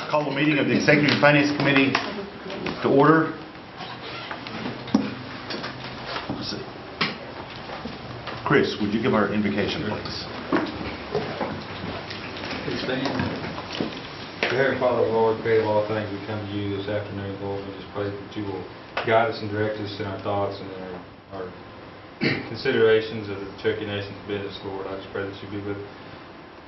Call the meeting of the Executive Finance Committee to order. Chris, would you give our invocation, please? Please stand. Dear Father, Lord, creator of all things, we come to you this afternoon, Lord. We just pray that you will guide us and direct us in our thoughts and in our considerations of the Cherokee Nation's business, Lord. I just pray that you be with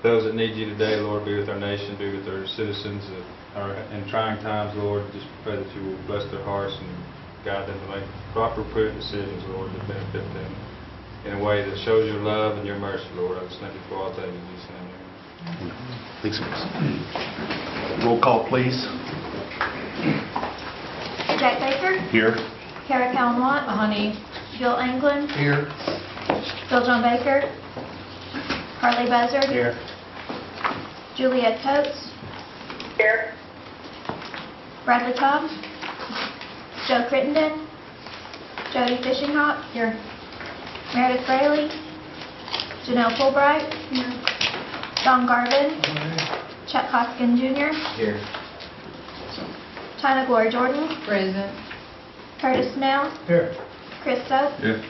those that need you today, Lord. Be with our nation, be with our citizens in trying times, Lord. Just pray that you will bless their hearts and guide them to make proper, prudent decisions, Lord, that benefit them in a way that shows your love and your mercy, Lord. I just thank you for all things in Jesus' name. Thanks, Chris. Roll call, please. Jack Baker, Here. Kara Callen-Watt, honey, Bill Anglin, Here. Bill John Baker, Harley Buzzard, Here. Juliet Coates, Here. Bradley Cobb, Joe Crittenden, Jody Fishinghawk, here, Meredith Braley, Janelle Fulbright, Don Garvin, Chuck Hoskin Jr., Here. China Glory Jordan, Present. Curtis Snell, Here. Chris Soap, Yeah.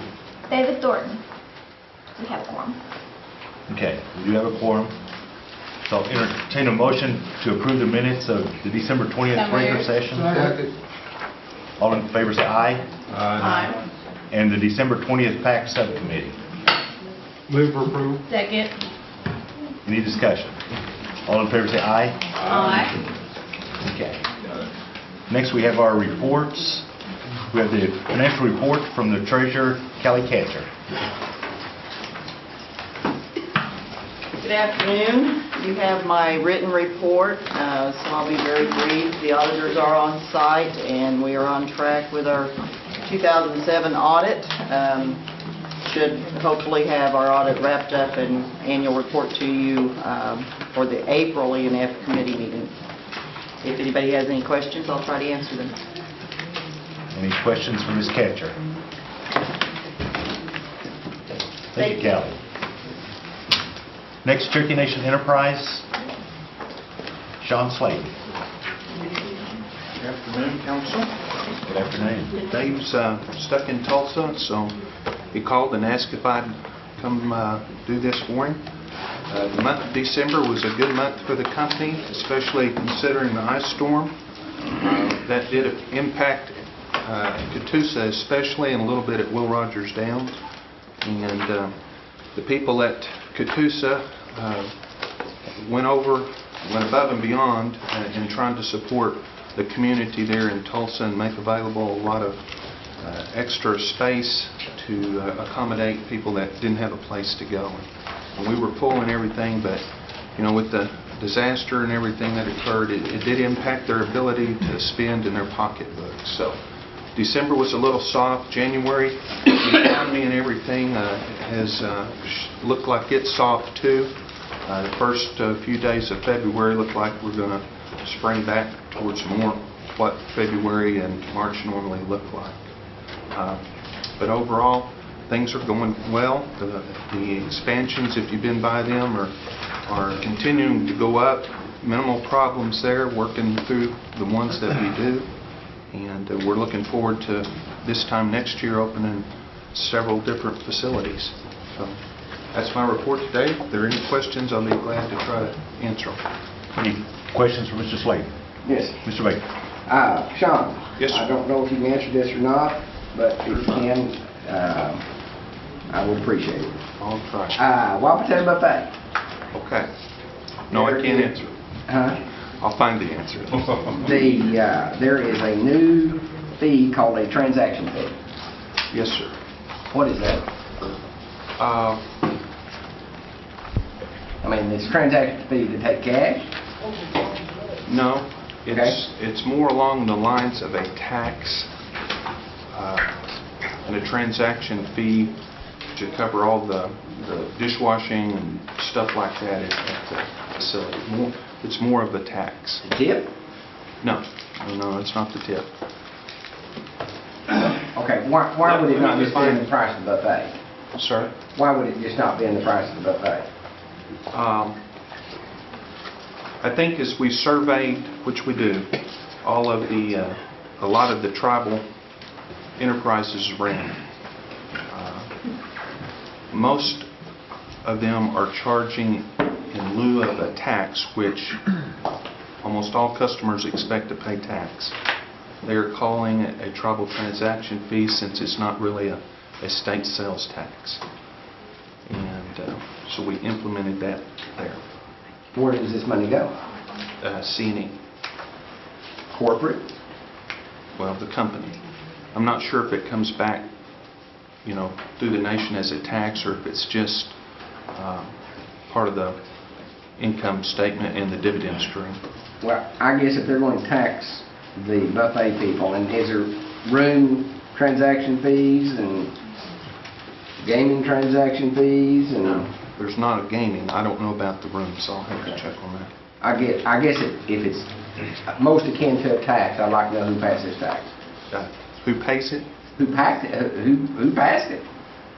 David Thornton. We have a quorum. Okay, we do have a quorum. So I'll entertain a motion to approve the minutes of the December 20th regular session. All in favor say aye. Aye. And the December 20th PAC subcommittee. Move for approval. Second. Any discussion? All in favor say aye. Aye. Okay. Next we have our reports. We have the financial report from the treasurer, Kelly Catcher. Good afternoon. You have my written report, so I'll be very brief. The auditors are on site, and we are on track with our 2007 audit. Should hopefully have our audit wrapped up and annual report to you for the April E&F committee meeting. If anybody has any questions, I'll try to answer them. Any questions for Ms. Catcher? Thank you, Kelly. Next, Cherokee Nation Enterprise, Sean Slade. Good afternoon, Council. Good afternoon. Dave's stuck in Tulsa, so he called and asked if I'd come do this for him. The month of December was a good month for the company, especially considering the ice storm. That did impact Catoosa especially, and a little bit at Will Rogers Downs. And the people at Catoosa went above and beyond in trying to support the community there in Tulsa and make available a lot of extra space to accommodate people that didn't have a place to go. And we were full and everything, but you know, with the disaster and everything that occurred, it did impact their ability to spend in their pocketbooks. So December was a little soft. January, the economy and everything has looked like it's soft too. The first few days of February look like we're going to spring back towards more what February and March normally look like. But overall, things are going well. The expansions, if you've been by them, are continuing to go up. Minimal problems there, working through the ones that we do. And we're looking forward to this time next year opening several different facilities. So that's my report today. If there are any questions, I'll be glad to try to answer them. Any questions for Mr. Slade? Yes. Mr. Baker? Sean. Yes, sir. I don't know if you can answer this or not, but if you can, I would appreciate it. I'll try. Why potato buffet? Okay. No, I can't answer it. Huh? I'll find the answer. There is a new fee called a transaction fee. Yes, sir. What is that? I mean, it's transaction fee to take cash? No, Okay. it's more along the lines of a tax and a transaction fee to cover all the dishwashing and stuff like that at the facility. It's more of a tax. The tip? No, it's not the tip. Okay, why would it not just be in the price of the buffet? Sorry? Why would it just not be in the price of the buffet? I think as we surveyed, which we do, all of a lot of the tribal enterprises around, most of them are charging in lieu of a tax, which almost all customers expect to pay tax. They're calling it a tribal transaction fee since it's not really a state sales tax. And so we implemented that there. Where does this money go? C&E, Corporate? well, the company. I'm not sure if it comes back, through the nation as a tax, or if it's just part of the income statement and the dividend stream. Well, I guess if they're going to tax the buffet people, and is there room transaction fees and gaming transaction fees and... There's not a gaming. I don't know about the room, so I'll have to check on that. I guess if it's most akin to a tax, I'd like to know who passed this tax. Who pays it? Who passed it? Who passed it?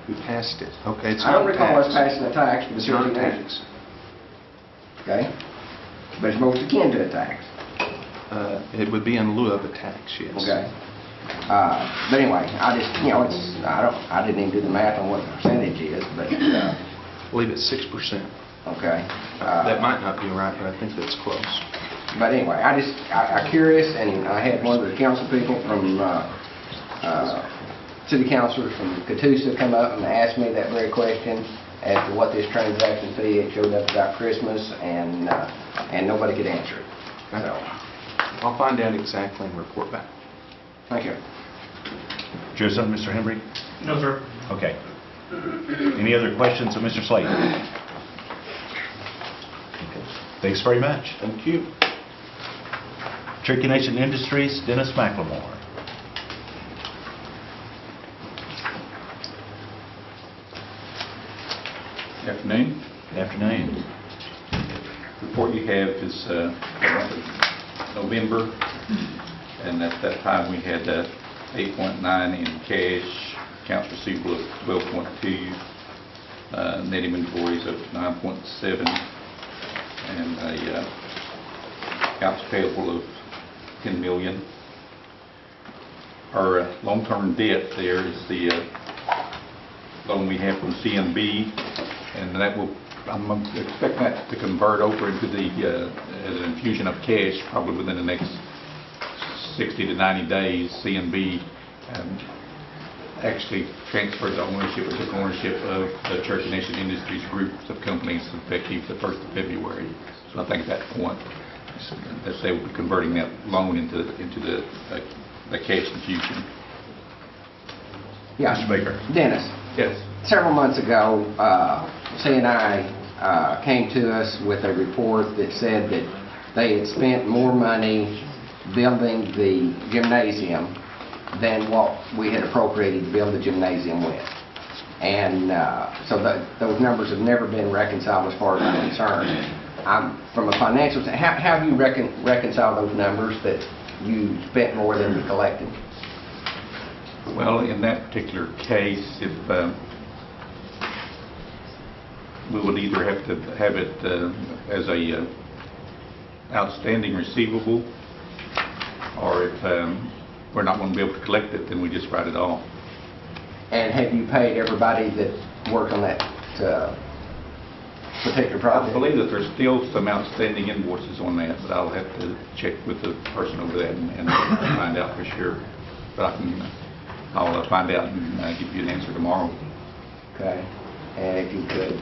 Who passed it? Okay, it's I not don't a recall us tax. passing a tax for the It's not a Cherokee Nation. tax. Okay? But it's most akin to a tax. It would be in lieu of a tax, yes. Okay? But anyway, I just, I didn't even do the math on what the percentage is, but, I believe it's 6%. okay. That might not be right, but I think that's close. But anyway, I'm curious, and I had one of the council people from, city councilors from Catoosa come up and ask me that very question as to what this transaction fee. It showed up about Christmas, and nobody could answer it. So, I'll find out exactly and report back. thank you. Do you have something, Mr. Henry? No, sir. Okay. Any other questions of Mr. Slade? Thanks very much. Thank you. Cherokee Nation Industries, Dennis McLemore. Afternoon. Good afternoon. The report you have is November, and at that time we had 8.9 in cash, accounts receivable of 12.2, net inventories of 9.7, and accounts payable of 10 million. Our long-term debt there is the loan we have from CNB, and that will, I'm expecting that to convert over into the as an infusion of cash probably within the next 60 to 90 days. CNB actually transferred the ownership, or took ownership of the Cherokee Nation Industries groups of companies effective the 1st of February. So I think at that point, that they will be converting that loan into the cash infusion. Yeah. Mr. Baker. Dennis, Yes. several months ago, C&I came to us with a report that said that they had spent more money building the gymnasium than what we had appropriated to build the gymnasium with. And so those numbers have never been reconciled as far as I'm concerned. From a financial standpoint, how do you reconcile those numbers that you spent more than you collected? Well, in that particular case, if we would either have to have it as a outstanding receivable, or if we're not going to be able to collect it, then we just write it off. And have you paid everybody that worked on that particular project? I believe that there's still some outstanding invoices on that, but I'll have to check with the person over there and find out for sure. But I'll find out and give you an answer tomorrow. Okay. And if you could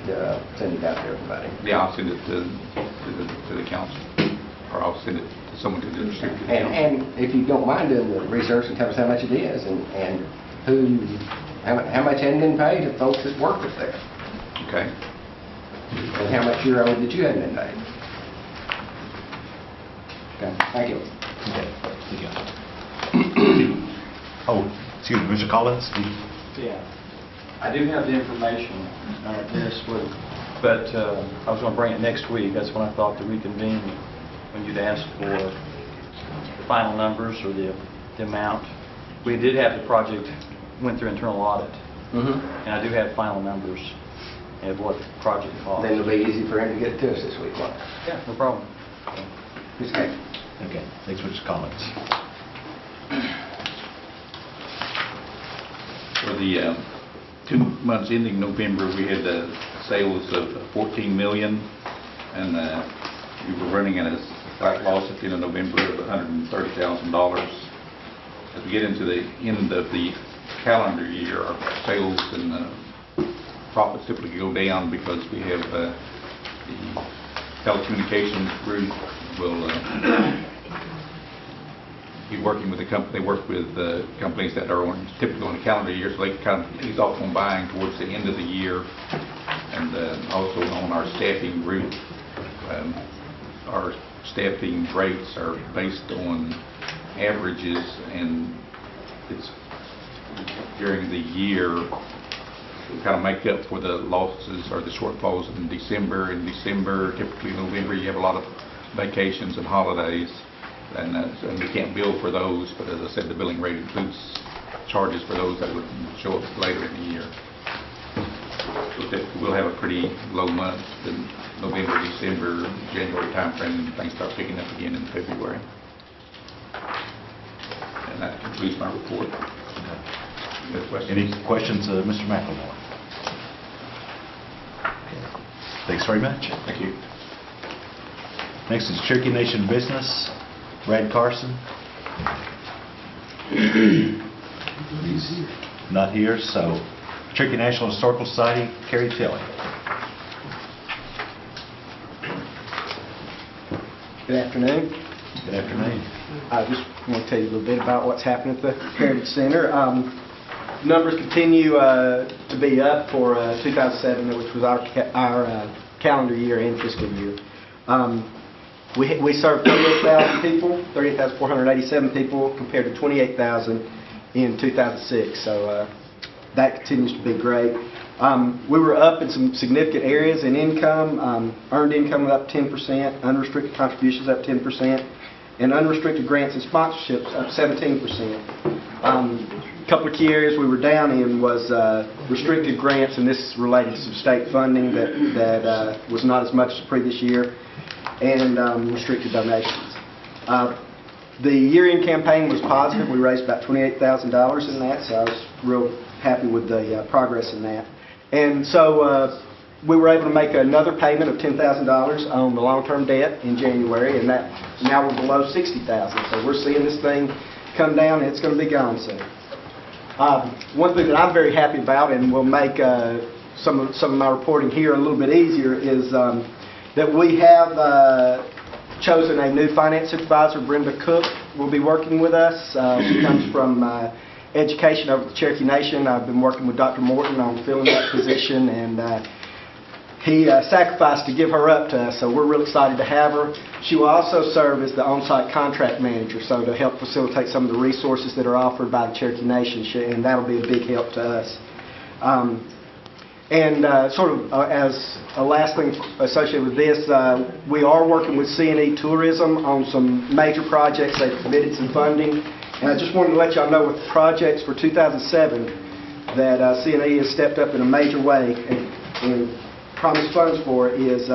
send it out to everybody. Yeah, I'll send it to the council, or I'll send it to someone to distribute it. And if you don't mind doing the research and tell us how much it is and how much hadn't been paid to folks that worked up there. Okay. And how much you're owed that you hadn't been paid. Okay, thank you. Okay. Oh, excuse me, Mr. Collins? Yeah, I do have the information, Dennis would, but I was going to bring it next week. That's when I thought to reconvene when you'd asked for the final numbers or the amount. We did have the project went through internal audit, and I do have final numbers of what the project cost. Then it'll be easy for him to get it to us this week, won't it? Yeah, no problem. Okay. Okay, thanks for your comments. For the 2 months ending November, we had sales of 14 million, and we were running at a slight loss at the end of November of $130,000. As we get into the end of the calendar year, our sales and profits typically go down because we have the telecommunications group will be working with the company. They work with companies that are typically on the calendar year, so they kind of ease off on buying towards the end of the year. And also on our staffing group, our staffing rates are based on averages, and it's during the year we kind of make up for the losses or the shortfalls in December. In December, typically November, you have a lot of vacations and holidays, and we can't bill for those, but as I said, the billing rate includes charges for those that would show up later in the year. So we'll have a pretty low month in November, December, January timeframe, and things start picking up again in February. And that concludes my report. Any questions, Mr. McLemore? Thanks very much. Thank you. Next is Cherokee Nation Business, Brad Carson. He's not here, so Cherokee National Historical Society, Carrie Tilley. Good afternoon. Good afternoon. I just want to tell you a little bit about what's happening at the Heritage Center. Numbers continue to be up for 2007, which was our calendar year and fiscal year. We served 38,000 people, 38,487 people, compared to 28,000 in 2006. So that continues to be great. We were up in some significant areas in income. Earned income up 10%, unrestricted contributions up 10%, and unrestricted grants and sponsorships up 17%. A couple of key areas we were down in was restricted grants, and this is related to some state funding that was not as much as the previous year, and restricted donations. The year-end campaign was positive. We raised about $28,000 in that, so I was real happy with the progress in that. And so we were able to make another payment of $10,000 on the long-term debt in January, and that now we're below $60,000. So we're seeing this thing come down, and it's going to be gone soon. One thing that I'm very happy about, and will make some of my reporting here a little bit easier, is that we have chosen a new finance supervisor. Brenda Cook will be working with us. She comes from education over at the Cherokee Nation. I've been working with Dr. Morton on filling that position, and he sacrificed to give her up to us, so we're real excited to have her. She will also serve as the on-site contract manager, so to help facilitate some of the resources that are offered by the Cherokee Nation, and that'll be a big help to us. As a last thing associated with this, we are working with C&E Tourism on some major projects. They've committed some funding, and I just wanted to let y'all know with the projects for 2007 that C&E has stepped up in a major way and promised funds for is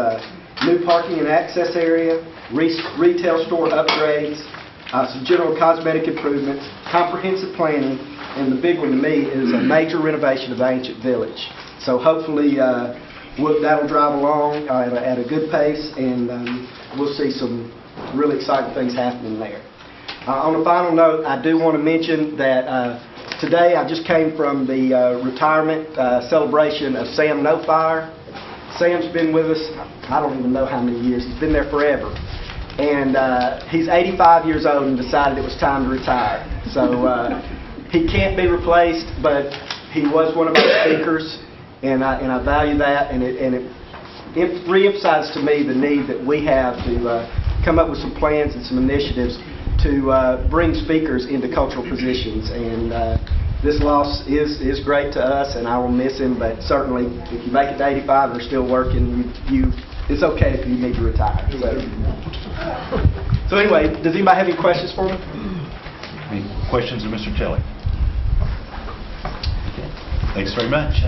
new parking and access area, retail store upgrades, some general cosmetic improvements, comprehensive planning, and the big one to me is a major renovation of the ancient village. So hopefully that'll drive along at a good pace, and we'll see some really exciting things happening there. On a final note, I do want to mention that today I just came from the retirement celebration of Sam No Fire. Sam's been with us, I don't even know how many years. He's been there forever. And he's 85 years old and decided it was time to retire. So he can't be replaced, but he was one of our speakers, and I value that. And it re-emphasizes to me the need that we have to come up with some plans and some initiatives to bring speakers into cultural positions. And this loss is great to us, and I will miss him, but certainly if you make it to 85 and are still working, it's okay if you need to retire. So anyway, does anybody have any questions for me? Any questions of Mr. Tilley? Thanks very much.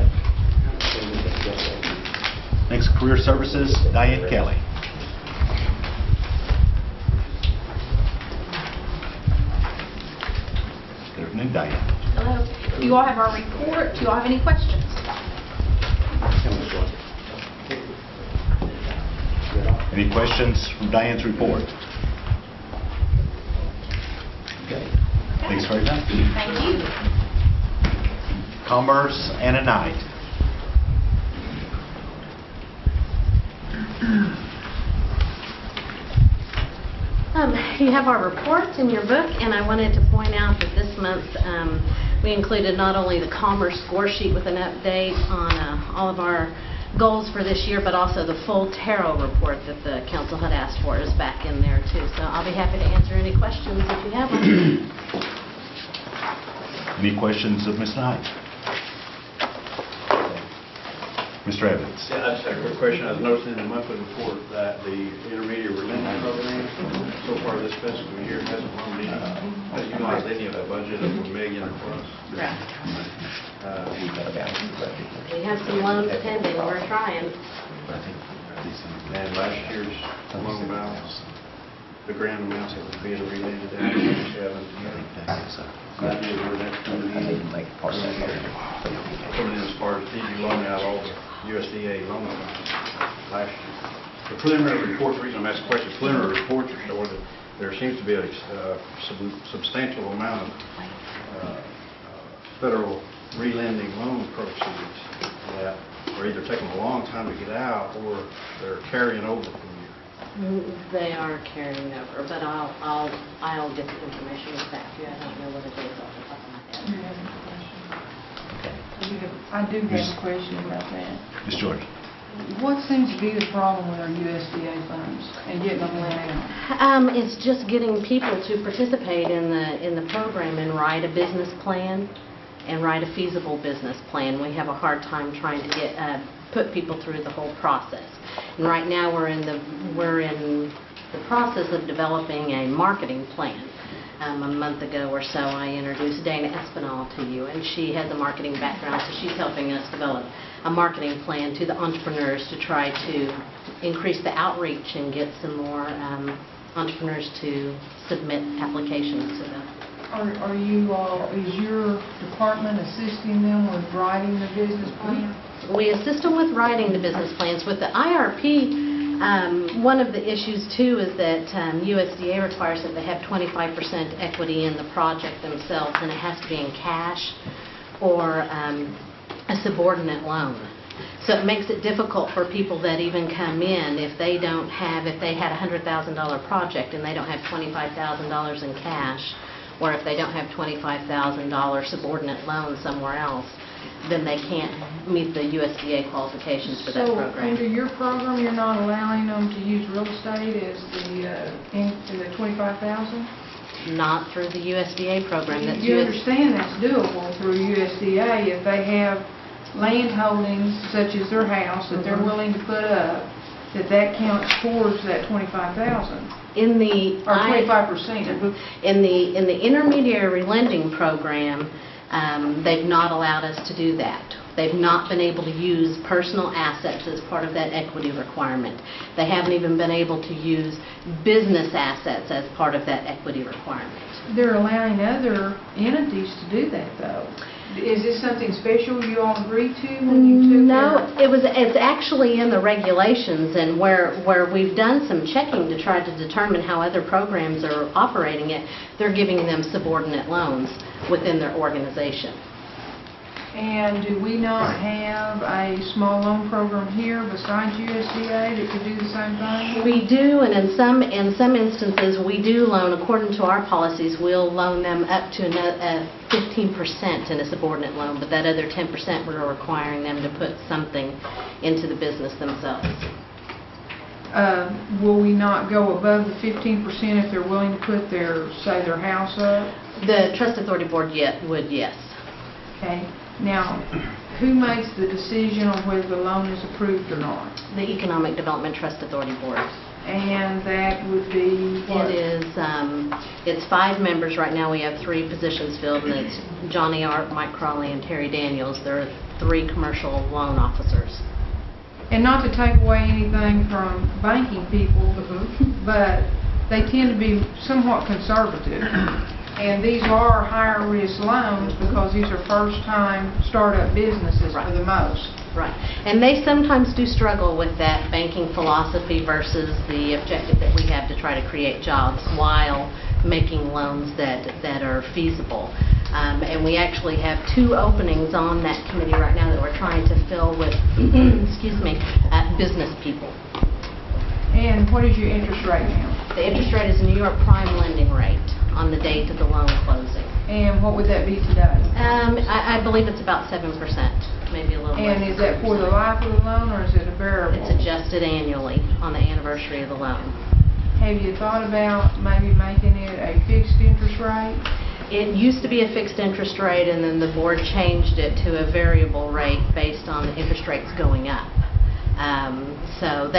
Next, Career Services, Diane Kelly. Diane. Hello. Do you all have our report? Do you all have any questions? Any questions from Diane's report? Okay. Thanks very much. Thank you. Commerce and a night. You have our report in your book, and I wanted to point out that this month we included not only the Commerce score sheet with an update on all of our goals for this year, but also the full tarot report that the council had asked for is back in there too. So I'll be happy to answer any questions if you have them. Any questions of Ms. Knight? Mr. Evans? Yeah, I just had a quick question. I was noticing in the monthly report that the intermediate lending program so far this fiscal year hasn't loaned any, hasn't utilized any of that budget of $1 million or plus. Right. We have some loans pending. We're trying. And last year's loan balance, the grand amounts that was being related to that, we haven't idea where that's coming in. Coming in as far as did you loan out all the USDA loan funds last year. The preliminary reports, the reason I'm asking questions, preliminary reports are showing that there seems to be a substantial amount of federal relending loan proceeds that are either taking a long time to get out or they're carrying over from year. They are carrying over, but I'll get the information back to you. I don't know what it is off the top of my head. I do have a question about that. Ms. George? What seems to be the problem with our USDA funds and getting them let out? It's just getting people to participate in the program and write a business plan and write a feasible business plan. We have a hard time trying to put people through the whole process. And right now we're in the process of developing a marketing plan. A month ago or so, I introduced Dana Espinal to you, and she has a marketing background, so she's helping us develop a marketing plan to the entrepreneurs to try to increase the outreach and get some more entrepreneurs to submit applications to them. Are you all, is your department assisting them with writing the business plan? We assist them with writing the business plans. With the IRP, one of the issues too is that USDA requires that they have 25% equity in the project themselves, and it has to be in cash or a subordinate loan. So it makes it difficult for people that even come in if they had a $100,000 project and they don't have $25,000 in cash, or if they don't have $25,000 subordinate loan somewhere else, then they can't meet the USDA qualifications for that program. So under your program, you're not allowing them to use real estate as in the $25,000? Not through the USDA program. You understand that's doable through USDA if they have land holdings such as their house that they're willing to put up, that counts towards that $25,000. In the or 25%. In the intermediary lending program, they've not allowed us to do that. They've not been able to use personal assets as part of that equity requirement. They haven't even been able to use business assets as part of that equity requirement. They're allowing other entities to do that, though. Is this something special you all agreed to when you took No, it's actually in the regulations, and where we've done some checking to try to determine how other programs are operating it, they're giving them subordinate loans within their organization. And do we not have a small loan program here besides USDA that could do the same thing? We do, and in some instances, we do loan, according to our policies, we'll loan them up to 15% in a subordinate loan, but that other 10% we're requiring them to put something into the business themselves. Will we not go above the 15% if they're willing to put their house up? The Trust Authority Board would, yes. Okay. Now, who makes the decision on whether the loan is approved or not? The Economic Development Trust Authority Board. And that would be what? It's 5 members right now. We have 3 positions filled, and it's Johnny Art, Mike Crawley, and Terry Daniels. There are 3 commercial loan officers. And not to take away anything from banking people, but they tend to be somewhat conservative. And these are higher risk loans because these are first-time startup businesses for the most. Right. And they sometimes do struggle with that banking philosophy versus the objective that we have to try to create jobs while making loans that are feasible. And we actually have 2 openings on that committee right now that we're trying to fill with, excuse me, business people. And what is your interest rate now? The interest rate is New York prime lending rate on the date of the loan closing. And what would that be today? I believe it's about 7%, maybe a little less. And is that for the life of the loan, or is it a variable? It's adjusted annually on the anniversary of the loan. Have you thought about maybe making it a fixed interest rate? It used to be a fixed interest rate, and then the board changed it to a variable rate based on the interest rates going up. So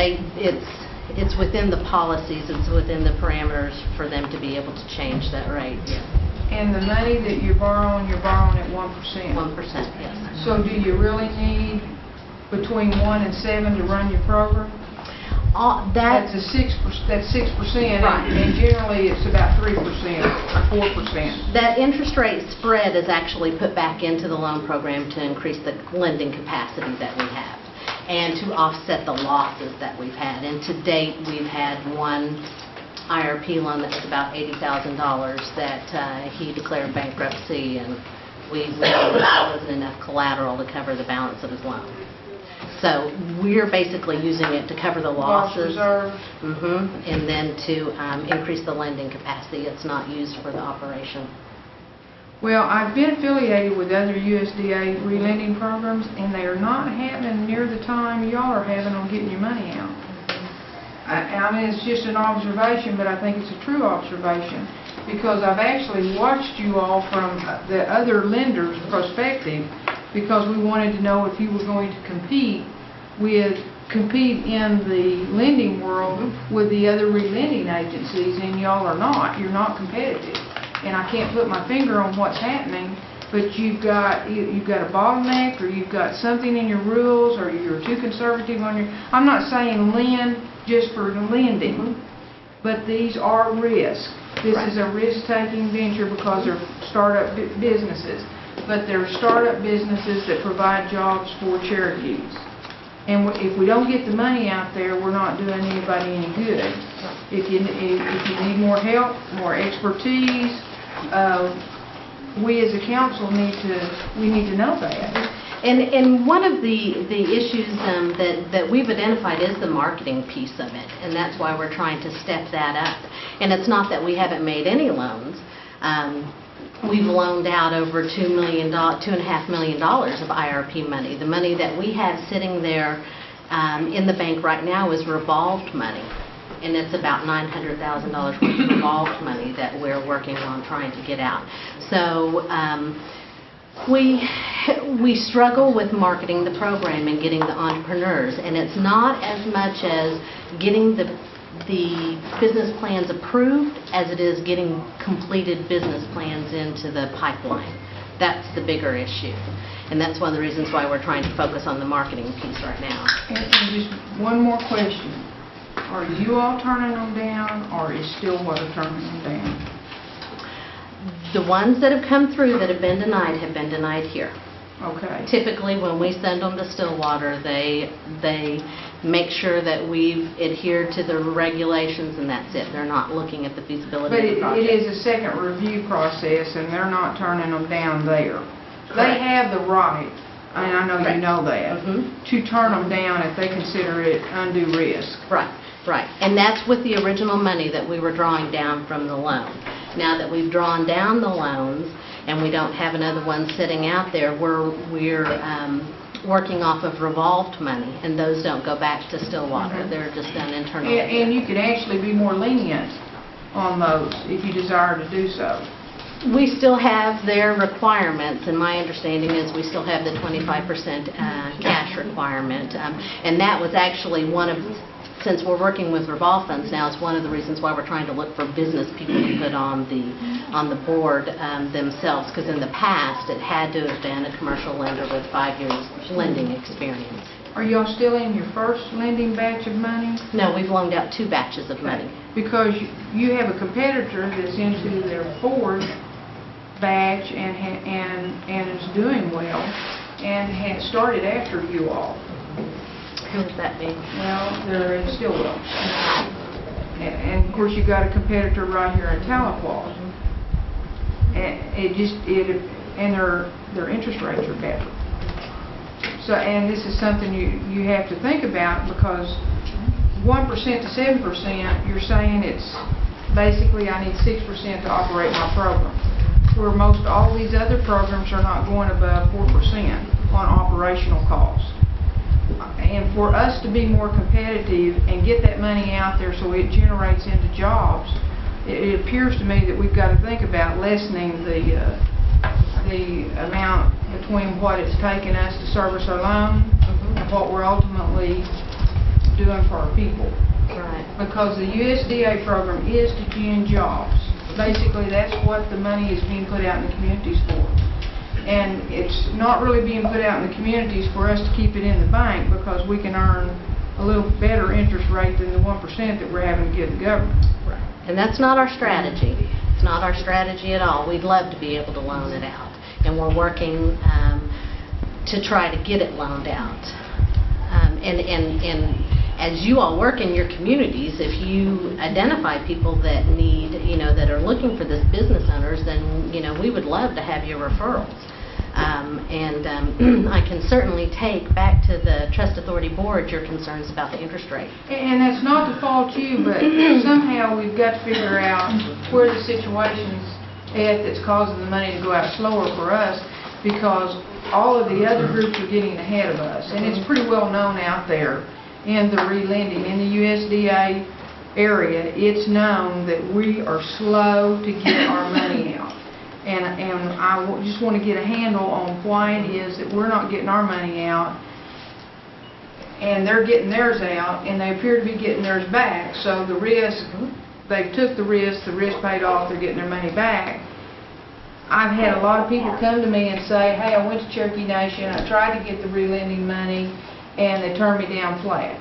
it's within the policies, it's within the parameters for them to be able to change that rate. Yes. And the money that you're borrowing at 1%? 1%, yes. So do you really need between 1 and 7 to run your program? That's 6%, Right. and generally it's about 3% or 4%. That interest rate spread is actually put back into the loan program to increase the lending capacity that we have and to offset the losses that we've had. And to date, we've had one IRP loan that was about $80,000 that he declared bankruptcy, and there wasn't enough collateral to cover the balance of his loan. So we're basically using it to cover the losses. Reserve. And then to increase the lending capacity. It's not used for the operation. Well, I've been affiliated with other USDA relending programs, and they are not having near the time y'all are having on getting your money out. I mean, it's just an observation, but I think it's a true observation, because I've actually watched you all from the other lenders' perspective, because we wanted to know if you were going to compete in the lending world with the other relending agencies, and y'all are not. You're not competitive. And I can't put my finger on what's happening, but you've got a bottleneck, or you've got something in your rules, or you're too conservative on your... I'm not saying lend just for lending, but these are risks. This is a risk-taking venture because they're startup businesses. But they're startup businesses that provide jobs for Cherokees. And if we don't get the money out there, we're not doing anybody any good. If you need more help, more expertise, we as a council need to know that. And one of the issues that we've identified is the marketing piece of it, and that's why we're trying to step that up. And it's not that we haven't made any loans. We've loaned out over $2.5 million of IRP money. The money that we have sitting there in the bank right now is revolved money, and it's about $900,000 worth of revolved money that we're working on trying to get out. So we struggle with marketing the program and getting the entrepreneurs, and it's not as much as getting the business plans approved as it is getting completed business plans into the pipeline. That's the bigger issue. And that's one of the reasons why we're trying to focus on the marketing piece right now. And just one more question. Are you all turning them down, or is Stillwater turning them down? The ones that have come through that have been denied here. Okay. Typically, when we send them to Stillwater, they make sure that we've adhered to the regulations, and that's it. They're not looking at the feasibility But of the project. it is a second review process, and they're not turning them down there. Correct. They have the right, and I know you know that, to turn them down if they consider it undue risk. Right. And that's with the original money that we were drawing down from the loan. Now that we've drawn down the loans and we don't have another one sitting out there, we're working off of revolved money, and those don't go back to Stillwater. They're just done internally. And you could actually be more lenient on those if you desire to do so. We still have their requirements, and my understanding is we still have the 25% cash requirement. And that was actually one of, since we're working with revolve funds now, it's one of the reasons why we're trying to look for business people to put on the board themselves, because in the past it had to have been a commercial lender with 5 years lending experience. Are y'all still in your first lending batch of money? No, we've loaned out 2 batches of money. Because you have a competitor that's into their fourth, batch and is doing well and had started after you all. Who would that be? Well, they're in Stillwell. And of course, you got a competitor right here in Tahlequah. And their interest rates are better. So, and this is something you have to think about, because 1% to 7%, you're saying it's basically I need 6% to operate my program, where most all these other programs are not going above 4% on operational costs. And for us to be more competitive and get that money out there so it generates into jobs, it appears to me that we've got to think about lessening the amount between what it's taken us to service our loan and what we're ultimately doing for our people. Right. Because the USDA program is to gen jobs. Basically, that's what the money is being put out in the communities for. And it's not really being put out in the communities for us to keep it in the bank, because we can earn a little better interest rate than the 1% that we're having to give the government. Right. And that's not our strategy. It's not our strategy at all. We'd love to be able to loan it out. And we're working to try to get it loaned out. And as you all work in your communities, if you identify people that need, that are looking for this business owners, then, we would love to have your referrals. I can certainly take back to the Trust Authority Board your concerns about the interest rate. And that's not to fault you, but somehow we've got to figure out where the situation's at that's causing the money to go out slower for us, because all of the other groups are getting ahead of us. And it's pretty well known out there in the relending, in the USDA area, it's known that we are slow to get our money out. And I just want to get a handle on why it is that we're not getting our money out, and they're getting theirs out, and they appear to be getting theirs back. So the risk, they took the risk paid off, they're getting their money back. I've had a lot of people come to me and say, hey, I went to Cherokee Nation, I tried to get the relending money, and they turned me down flat.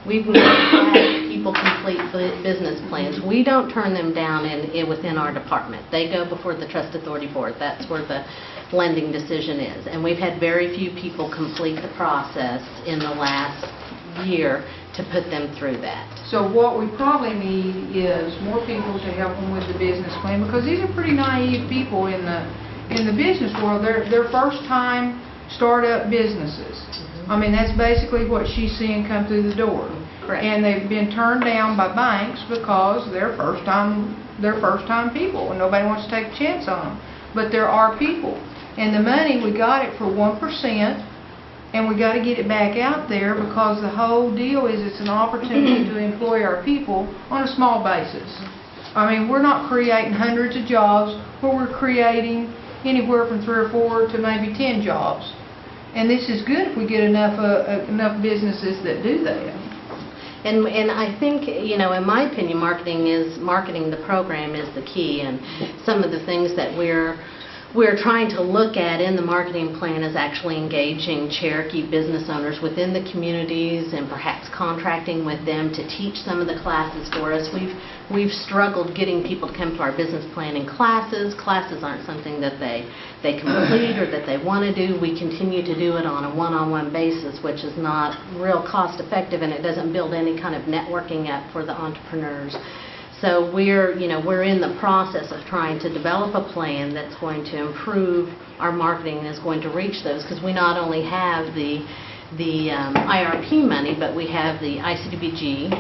We've never had people complete business plans. We don't turn them down within our department. They go before the Trust Authority Board. That's where the lending decision is. And we've had very few people complete the process in the last year to put them through that. So what we probably need is more people to help them with the business plan, because these are pretty naive people in the business world. They're first time startup businesses. I mean, that's basically what she's seeing come through the door. Correct. And they've been turned down by banks because they're first time people, and nobody wants to take a chance on them. But there are people, and the money, we got it for 1%, and we got to get it back out there, because the whole deal is it's an opportunity to employ our people on a small basis. I mean, we're not creating hundreds of jobs, but we're creating anywhere from 3 or 4 to maybe 10 jobs. And this is good if we get enough businesses that do that. And I think, in my opinion, marketing the program is the key. And some of the things that we're trying to look at in the marketing plan is actually engaging Cherokee business owners within the communities and perhaps contracting with them to teach some of the classes for us. We've struggled getting people to come to our business planning classes. Classes aren't something that they complete or that they want to do. We continue to do it on a one-on-one basis, which is not real cost effective, and it doesn't build any kind of networking up for the entrepreneurs. So we're in the process of trying to develop a plan that's going to improve our marketing and is going to reach those, because we not only have the IRP money, but we have the ICDBG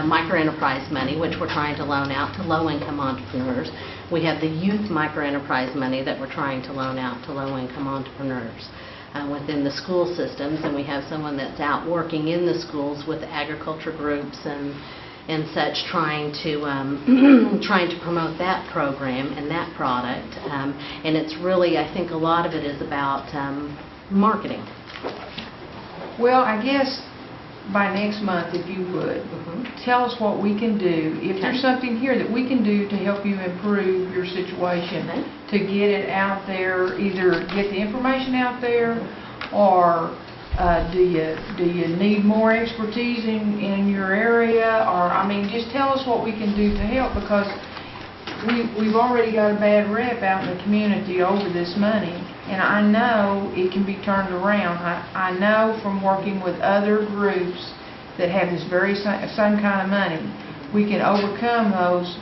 microenterprise money, which we're trying to loan out to low-income entrepreneurs. We have the youth microenterprise money that we're trying to loan out to low-income entrepreneurs within the school systems, and we have someone that's out working in the schools with agriculture groups and such, trying to promote that program and that product. And it's really, I think a lot of it is about marketing. Well, I guess by next month, if you would, tell us what we can do. If there's something here that we can do to help you improve your situation, to get it out there, either get the information out there, or do you need more expertise in your area? Or, I mean, just tell us what we can do to help, because we've already got a bad rep out in the community over this money, and I know it can be turned around. I know from working with other groups that have this very same kind of money, we can overcome those.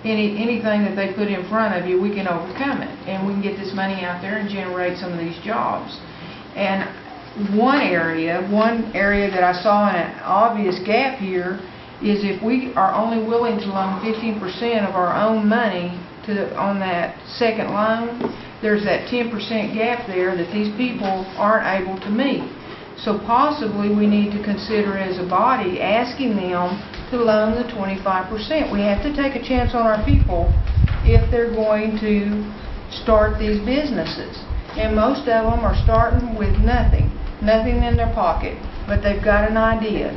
Anything that they put in front of you, we can overcome it, and we can get this money out there and generate some of these jobs. And one area that I saw an obvious gap here is if we are only willing to loan 15% of our own money on that second loan, there's that 10% gap there that these people aren't able to meet. So possibly we need to consider as a body asking them to loan the 25%. We have to take a chance on our people if they're going to start these businesses. And most of them are starting with nothing in their pocket, but they've got an idea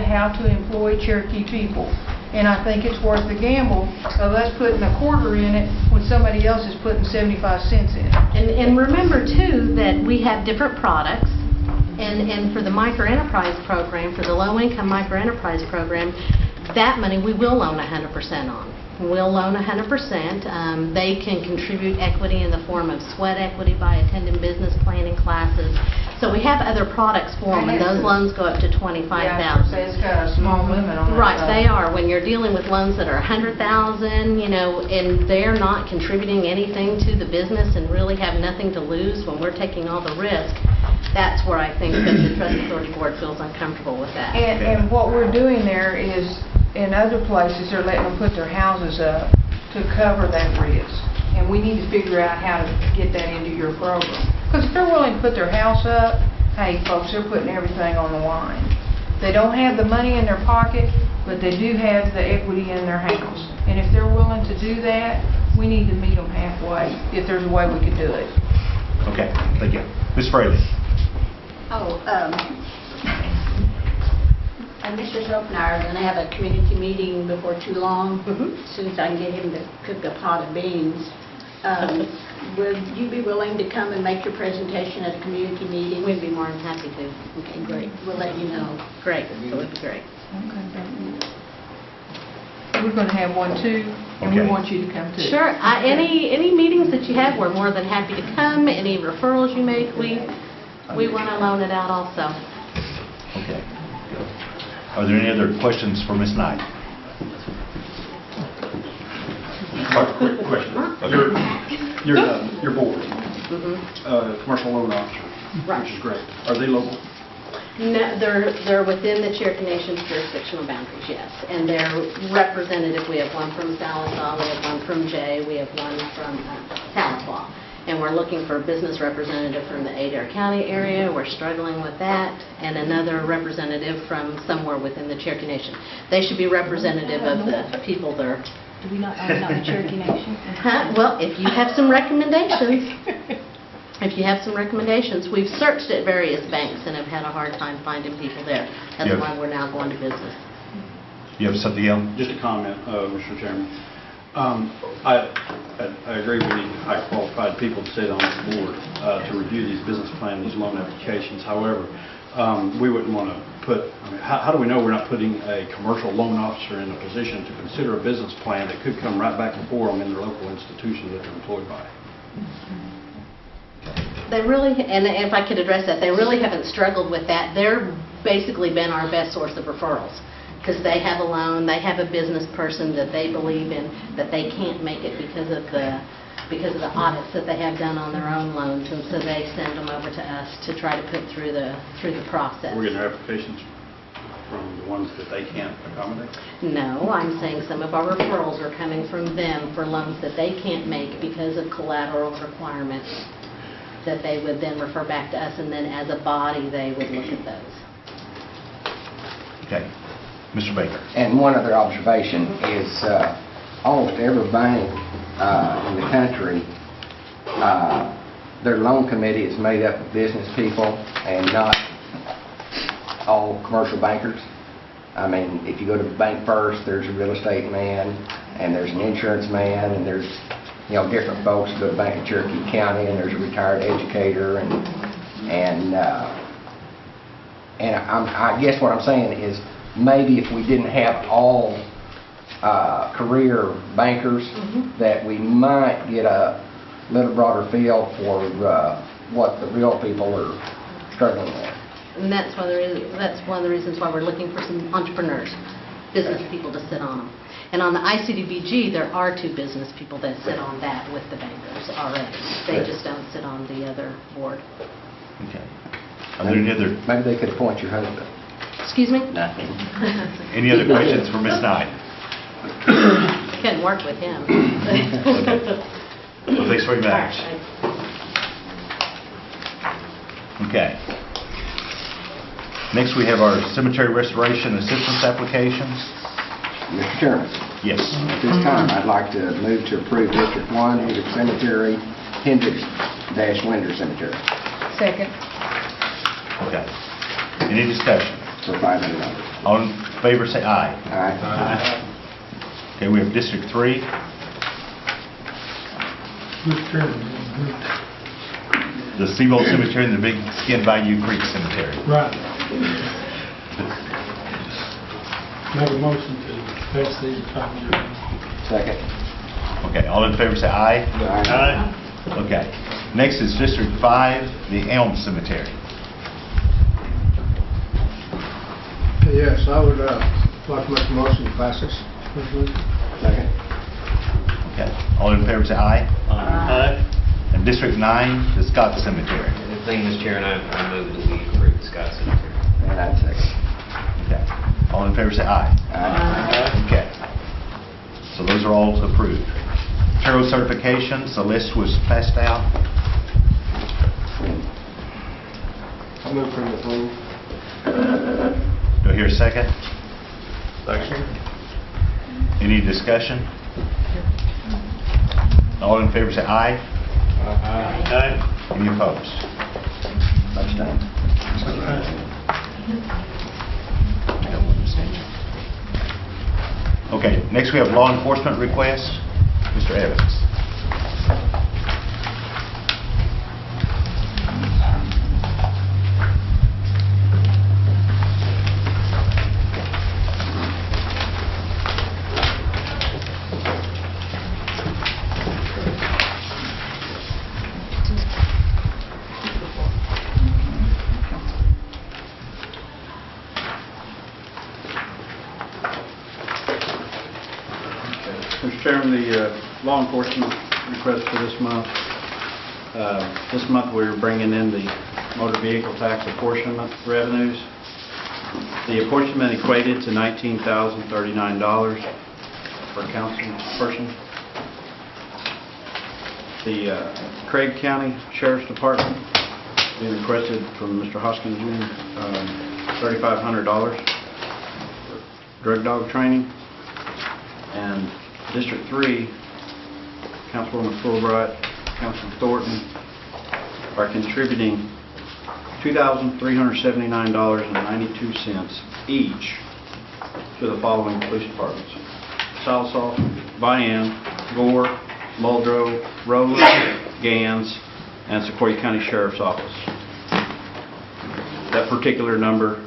how to employ Cherokee people. And I think it's worth the gamble of us putting a quarter in it when somebody else is putting 75 cents in it. And remember too that we have different products. And for the microenterprise program, for the low-income microenterprise program, that money we will loan 100% on. We'll loan 100%. They can contribute equity in the form of sweat equity by attending business planning classes. So we have other products for them, and those loans go up to $25,000. Yeah, so it's got a small limit on that. Right, they are. When you're dealing with loans that are $100,000, and they're not contributing anything to the business and really have nothing to lose when we're taking all the risk, that's where I think that the Trust Authority Board feels uncomfortable with that. And what we're doing there is, in other places, they're letting them put their houses up to cover that risk. And we need to figure out how to get that into your program. Because if they're willing to put their house up, hey, folks, they're putting everything on the line. They don't have the money in their pocket, but they do have the equity in their house. And if they're willing to do that, we need to meet them halfway, if there's a way we could do it. Okay, thank you. Ms. Fraley? Mr. Soap and I are going to have a community meeting before too long, as soon as I can get him to cook a pot of beans. Would you be willing to come and make your presentation at a community meeting? We'd be more than happy to. Okay, great. We'll let you know. Great, that would be great. We're going to have one too, and we want you to come too. Sure. Any meetings that you have, we're more than happy to come. Any referrals you make, we want to loan it out also. Okay. Are there any other questions for Ms. Knight? Quick question. Your board, commercial loan officer, which is great. Are they local? No, they're within the Cherokee Nation's jurisdictional boundaries, yes. And they're representative. We have one from Sallisaw, we have one from Jay, we have one from Tahlequah. And we're looking for a business representative from the Adair County area. We're struggling with that. And another representative from somewhere within the Cherokee Nation. They should be representative of the people there. Do we not know the Cherokee Nation? Well, if you have some recommendations, we've searched at various banks and have had a hard time finding people there. That's why we're now going to business. You have something else? Just a comment, Mr. Chairman. I agree we need high qualified people to sit on the board to review these business plans, these loan applications. However, we wouldn't want to how do we know we're not putting a commercial loan officer in a position to consider a business plan that could come right back before them in their local institution that they're employed by? They really, and if I could address that, they really haven't struggled with that. They're basically been our best source of referrals. Because they have a loan, they have a business person that they believe in, that they can't make it because of the audits that they have done on their own loans, and so they send them over to us to try to put through the process. We're getting applications from the ones that they can't accommodate? No, I'm saying some of our referrals are coming from them for loans that they can't make because of collateral requirements that they would then refer back to us, and then as a body they would look at those. Okay. Mr. Baker. And one other observation is almost every bank in the country, their loan committee is made up of business people and not all commercial bankers. I mean, if you go to Bank First, there's a real estate man, and there's an insurance man, and there's different folks. You go to Bank of Cherokee County, and there's a retired educator, and I guess what I'm saying is, maybe if we didn't have all career bankers, that we might get a little broader feel for what the real people are struggling with. And that's one of the reasons why we're looking for some entrepreneurs, business people to sit on them. And on the ICDBG, there are 2 business people that sit on that with the bankers already. They just don't sit on the other board. Okay. Are there any other, Maybe they could appoint your husband. Excuse me? Nothing. any other questions for Ms. Knight? Couldn't work with him. Well, thanks very much. Okay. Next, we have our cemetery restoration assistance applications. Mr. Chairman. Yes. At this time, I'd like to move to approve District 1 Hendrick Cemetery, Hendricks-Winder Cemetery Second. Okay. Any discussion? for $500. All in favor, say aye. Aye. Okay, we have District 3. Mr. Chairman. The Seabold Cemetery and the Big Skin Bayou Creek Cemetery. Right. Make a motion to pass these $500. Second. Okay, all in favor say aye. Aye. Okay. Next is District 5, the Elm Cemetery. Yes, I would like to make a motion to pass this resolution. Second. Okay, all in favor say aye. Aye. And District 9, the Scott Cemetery. Thank you, Mr. Chair, and I move that we approve the Scott Cemetery. And I'd second. Okay, all in favor say aye. Aye. Okay, so those are all approved. Tarot certifications, the list was passed out. I'll move for the approval. Do I hear a second? Second. Any discussion? All in favor say aye. Aye. Any opposed? Abstain. Okay, next we have law enforcement requests. Mr. Evans. Mr. Chairman, the law enforcement request for this month. This month we're bringing in the motor vehicle tax apportionment revenues. The apportionment equated to $19,039 per councilperson. The Craig County Sheriff's Department being requested from Mr. Hoskins Jr. $3,500 for drug dog training. And District 3, Councilwoman Fulbright, Councilman Thornton are contributing $2,379.92 each to the following police departments: Salsoff, Vian, Gore, Muldrow, Rowland, Gans, and Sequoia County Sheriff's Office. That particular number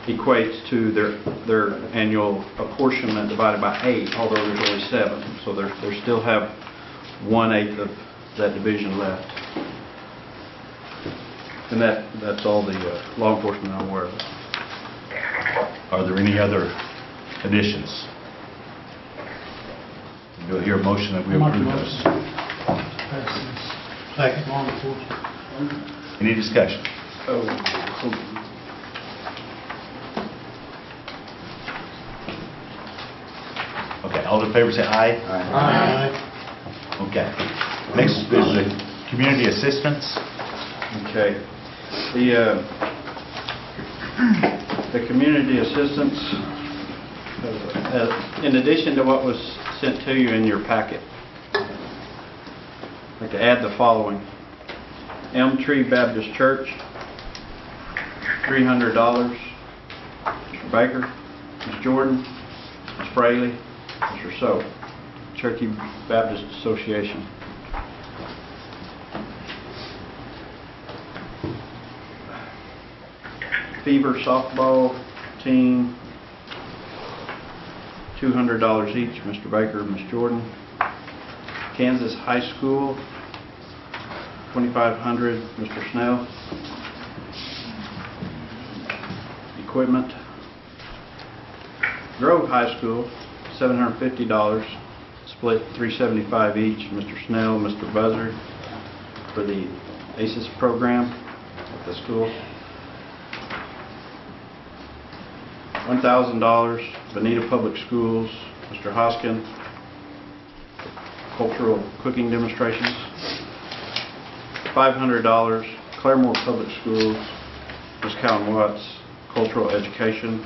equates to their annual apportionment divided by 8, although there's only 7. So they still have 1/8 of that division left. And that's all the law enforcement I'm aware of. Are there any other additions? Do I hear a motion that we approve those? Pass this. Second. Law enforcement. Any discussion? Okay, all in favor say aye. Aye. Okay. Next is the community assistance. Okay. The community assistance, in addition to what was sent to you in your packet, I'd like to add the following. Elm Tree Baptist Church, $300. Mr. Baker, Ms. Jordan, Ms. Fraley, Mr. Soap, Cherokee Baptist Association. Fever softball team, $200 each, Mr. Baker and Ms. Jordan. Kansas High School, $2,500, Mr. Snell. Equipment. Grove High School, $750, split $375 each, Mr. Snell, Mr. Buzzard, for the ACES program at the school. $1,000, Bonita Public Schools, Mr. Hoskin, cultural cooking demonstrations. $500, Claremore Public Schools, Ms. Callan Watts, cultural education.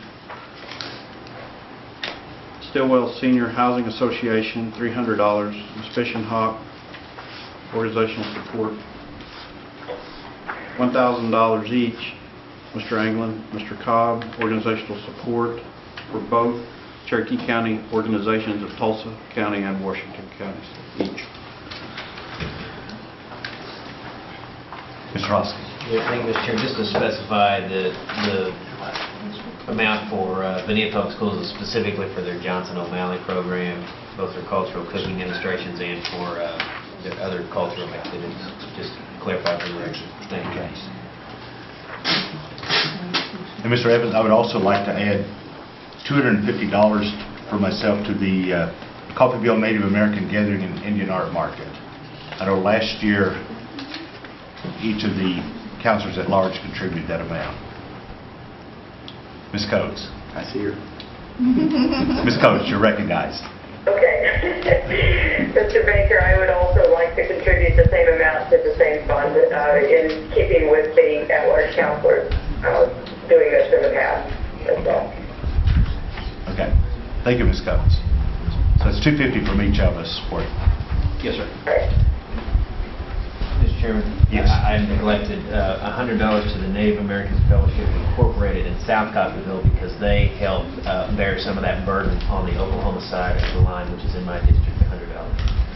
Stillwell Senior Housing Association, $300, Ms. Fish and Hawk, organizational support. $1,000 each, Mr. Anglin, Mr. Cobb, organizational support for both Cherokee County organizations of Tulsa County and Washington counties each. Mr. Hoskin. Yeah, thank you, Mr. Chair. Just to specify the amount for Bonita Public Schools is specifically for their Johnson O'Malley program, both for cultural cooking demonstrations and for their other cultural activities. Just to clarify for the record. Thank you. And Mr. Evans, I would also like to add $250 for myself to the Coffeyville Native American Gathering and Indian Art Market. I know last year each of the councilors at large contributed that amount. Ms. Coates. I see her. Ms. Coates, you're recognized. Okay. Mr. Baker, I would also like to contribute the same amount to the same fund in keeping with the at-large counselors doing this in the past. That's all. Okay. Thank you, Ms. Coates. So it's $250 from each of us for it. Yes, sir. Mr. Chairman? Yes. I neglected $100 to the Native Americans Fellowship Incorporated in South Coffeyville because they helped bear some of that burden on the Oklahoma side of the line, which is in my district, $100.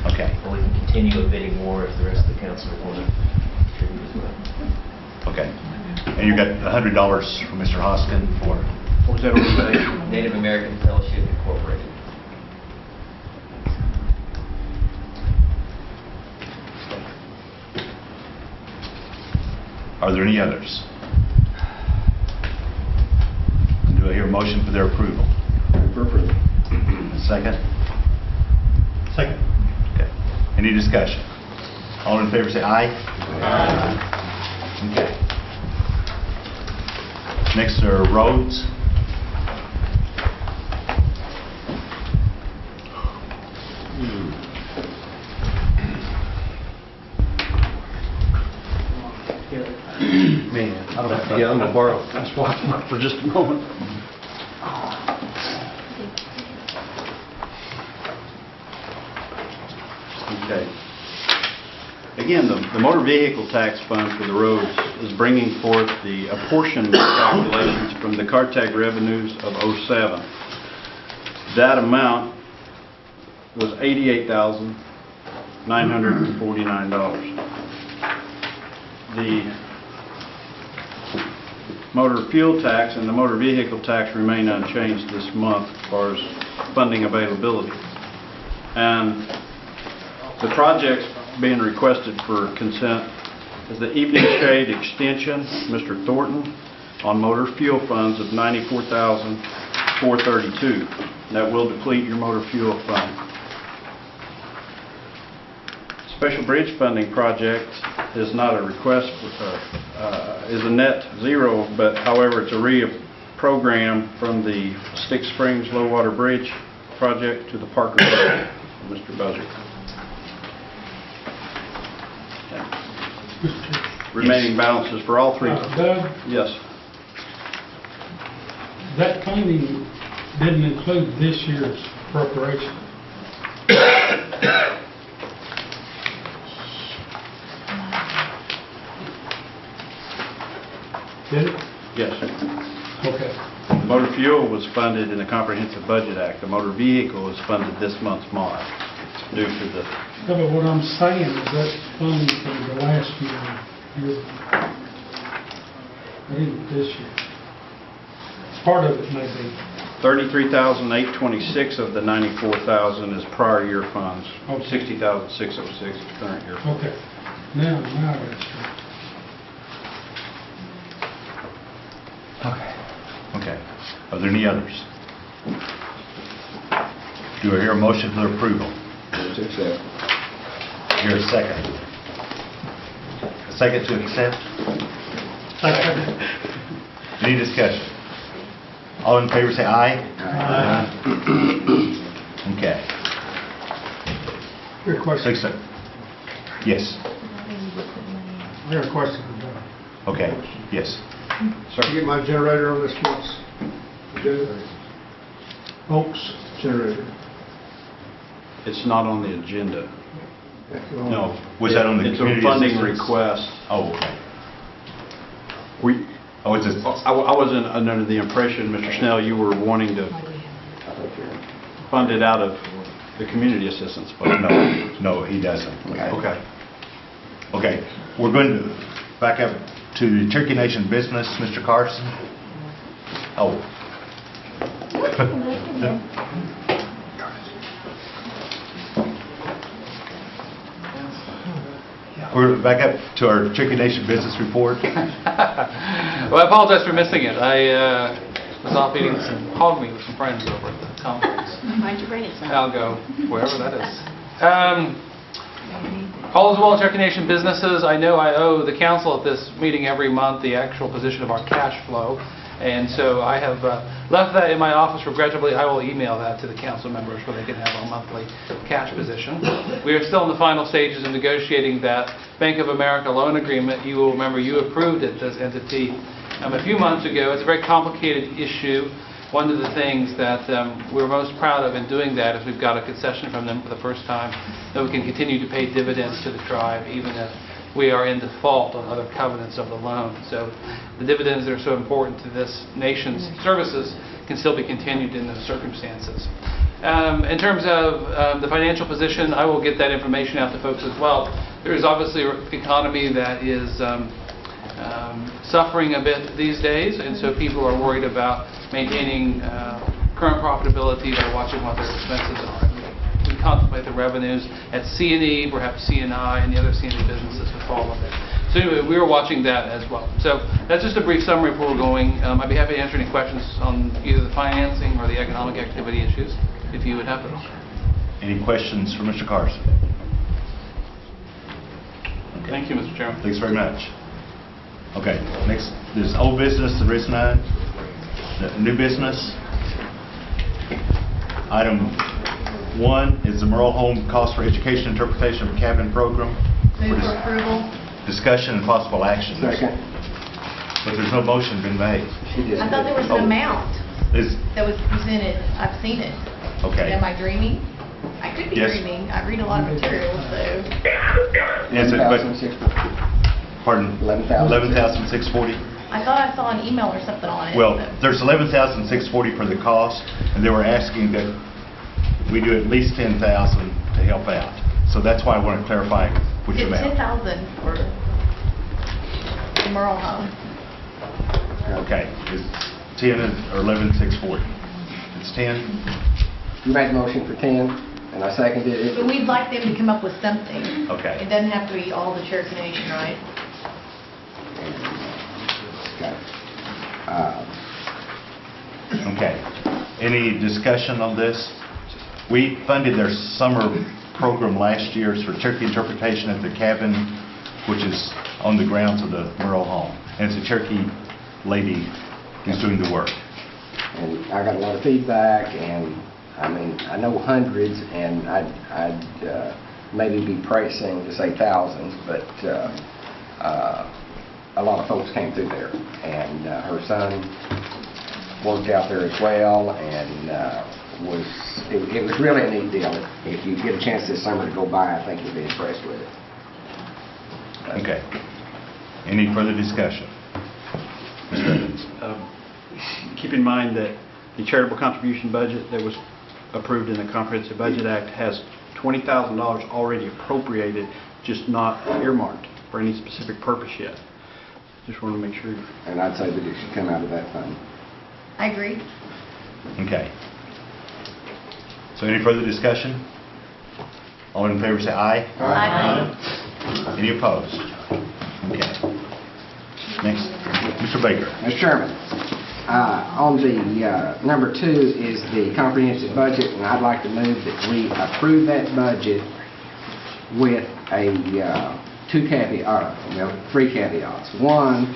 Okay. And we can continue with bidding more if the rest of the council want to contribute as well. Okay. And you got $100 from Mr. Hoskin for? What was that organization? Native American Fellowship Incorporated. Are there any others? Do I hear a motion for their approval? For approval. Second? Second. Okay. Any discussion? All in favor say aye. Aye. Okay. Next are roads. Man, I don't have to. Yeah, I'm gonna borrow. I was watching it for just a moment. Okay. Again, the motor vehicle tax fund for the roads is bringing forth the apportionment calculations from the CARTAG revenues of '07. That amount was $88,949. The motor fuel tax and the motor vehicle tax remain unchanged this month as far as funding availability. And the projects being requested for consent is the Evening Shade Extension, Mr. Thornton, on motor fuel funds of $94,432. That will deplete your motor fuel fund. Special bridge funding project is not a request, is a net zero, but however, it's a reprogram from the Stick Springs Low Water Bridge project to the Parker Bridge, Mr. Buzzard. Okay. Remaining balances for all three. Doug, Yes. that funding didn't include this year's appropriation. Did it? Yes. Okay. The motor fuel was funded in the Comprehensive Budget Act. The motor vehicle was funded this month's mod due to the... No, but what I'm saying is that funding from the last year, I think this year. Part of it may be. $33,826 of the $94,000 is prior year funds. Okay. $60,606 is current year. Okay. Now that's true. Okay. Are there any others? Do I hear a motion for approval? Hear a second? A second to accept? Any discussion? All in favor say aye. Aye. Okay. Your question. Yes. I got a question for Doug. Okay. Yes. So I get my generator on this month's agenda? Oaks. Generator. It's not on the agenda. No. Was that on the It's a community funding assistance? request. Oh, okay. I wasn't under the impression, Mr. Snell, you were wanting to fund it out of the community assistance budget. No, he doesn't. Okay. Okay. We're going to back up to the Cherokee Nation business, Mr. Carson. Oh. We're back up to our Cherokee Nation business report. Well, I apologize for missing it. I was off eating some hog meat with some friends over at the conference. Why'd you bring it, son? I'll go wherever that is. All is well, Cherokee Nation businesses. I know I owe the council at this meeting every month the actual position of our cash flow. And so I have left that in my office. Regrettably, I will email that to the council members where they can have our monthly cash position. We are still in the final stages of negotiating that Bank of America loan agreement. You will remember you approved it, this entity, a few months ago. It's a very complicated issue. One of the things that we're most proud of in doing that is we've got a concession from them for the first time that we can continue to pay dividends to the tribe even if we are in default on other covenants of the loan. So the dividends that are so important to this nation's services can still be continued in those circumstances. In terms of the financial position, I will get that information out to folks as well. There is obviously an economy that is suffering a bit these days, and so people are worried about maintaining current profitability by watching what their expenses are. We contemplate the revenues at C&E, perhaps C&I, and the other C&E businesses to follow that. So anyway, we are watching that as well. So that's just a brief summary of where we're going. I'd be happy to answer any questions on either the financing or the economic activity issues, if you would have those. Any questions for Mr. Carson? Okay. Thank you, Mr. Chairman. Thanks very much. Okay, next is old business, there is none. The new business. Item 1 is the Merle Home Cost for Education Interpretation of Cabin Program. Move for approval. Discussion and possible action. Second. But there's no motion been made. I thought there was an amount Is, that was presented. I've seen it. okay. Am I dreaming? I could be Yes. dreaming. I read a lot of material, so. Yes, but, pardon? 11,640. 11,640. I thought I saw an email or something on it. Well, but- there's 11,640 for the cost, and they were asking that we do at least 10,000 to help out. So that's why I want to clarify which It's amount. 10,000 for the Merle home. Okay, it's 10 or 11,640. It's 10. You made the motion for 10, and I seconded it. But we'd like them to come up with something. Okay. It doesn't have to be all the Cherokee Nation, right? Okay. Okay. Any discussion on this? We funded their summer program last year for Cherokee interpretation at the cabin, which is on the grounds of the Merle home. And it's a Cherokee lady who's doing the work. And I got a lot of feedback, and I mean, I know hundreds, and I'd maybe be pressing to say thousands, but a lot of folks came through there, and her son worked out there as well, and it was really a neat deal. If you get a chance this summer to go by, I think you'll be impressed with it. Okay. Any further discussion? Keep in mind that the charitable contribution budget that was approved in the Comprehensive Budget Act has $20,000 already appropriated, just not earmarked for any specific purpose yet. Just want to make sure. And I'd say that it should come out of that fund. I agree. Okay. So any further discussion? All in favor say aye. Aye. Any opposed? Okay. Next, Mr. Baker. Mr. Chairman, on the number 2 is the comprehensive budget, and I'd like to move that we approve that budget with a 3 caveats. One,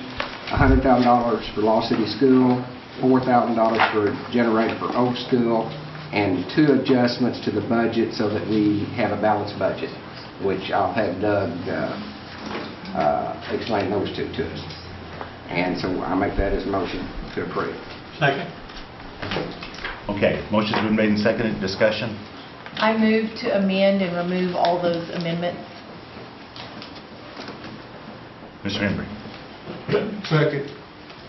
$100,000 for Law City School, $4,000 for generator for Oak School, and 2 adjustments to the budget so that we have a balanced budget, which I'll have Doug explain those 2 to us. And so I make that as a motion to approve. Second. Okay, motion's been made and seconded. Discussion? I move to amend and remove all those amendments. Mr. Henry. Second.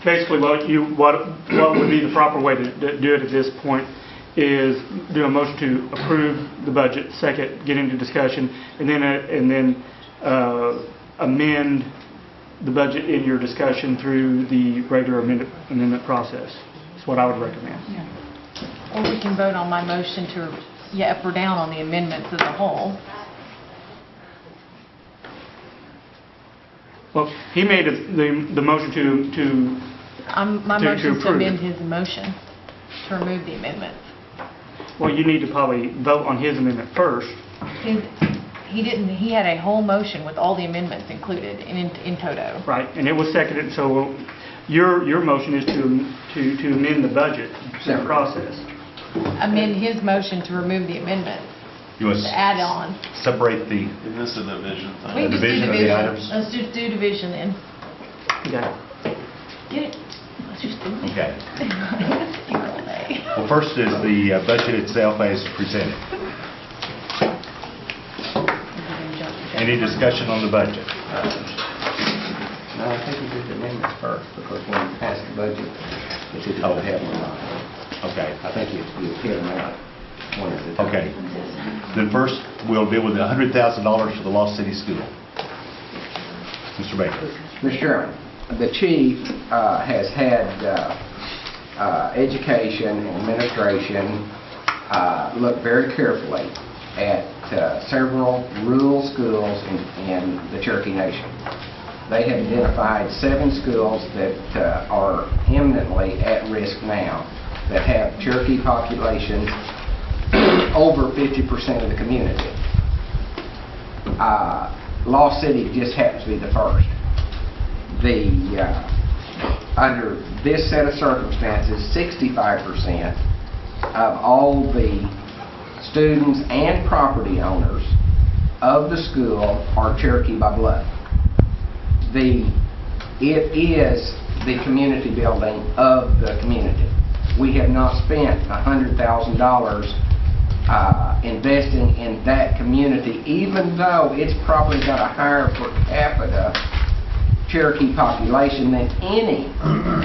Basically, what would be the proper way to do it at this point is do a motion to approve the budget, second, get into discussion, and then amend the budget in your discussion through the regular amendment process. That's what I would recommend. Or we can vote on my motion to, up or down on the amendments as a whole. Well, he made the motion to My motion is to approve amend it. his motion to remove the amendments. Well, you need to probably vote on his amendment first. He had a whole motion with all the amendments included in toto. Right, and it was seconded, so your motion is to amend the budget process. Amend his motion to remove the amendments, You want to add on. separate the Is this a division thing? We can just do division of the items? Let's just do division then. Okay. Get it? Let's just do it. Okay. You're all day. Well, first is the budget itself as presented. Any discussion on the budget? No, I think we did the amendments first, because when we passed the budget, it's either going to have one or not. Okay. I think you hit them out one at a time. Okay. Then first, we'll deal with the $100,000 for the Lost City School. Mr. Baker. Mr. Chairman, the chief has had education and administration look very carefully at several rural schools in the Cherokee Nation. They have identified 7 schools that are eminently at risk now, that have Cherokee population over 50% of the community. Lost City just happens to be the first. Under this set of circumstances, 65% of all the students and property owners of the school are Cherokee by blood. It is the community building of the community. We have not spent $100,000 investing in that community, even though it's probably got a higher per capita Cherokee population than any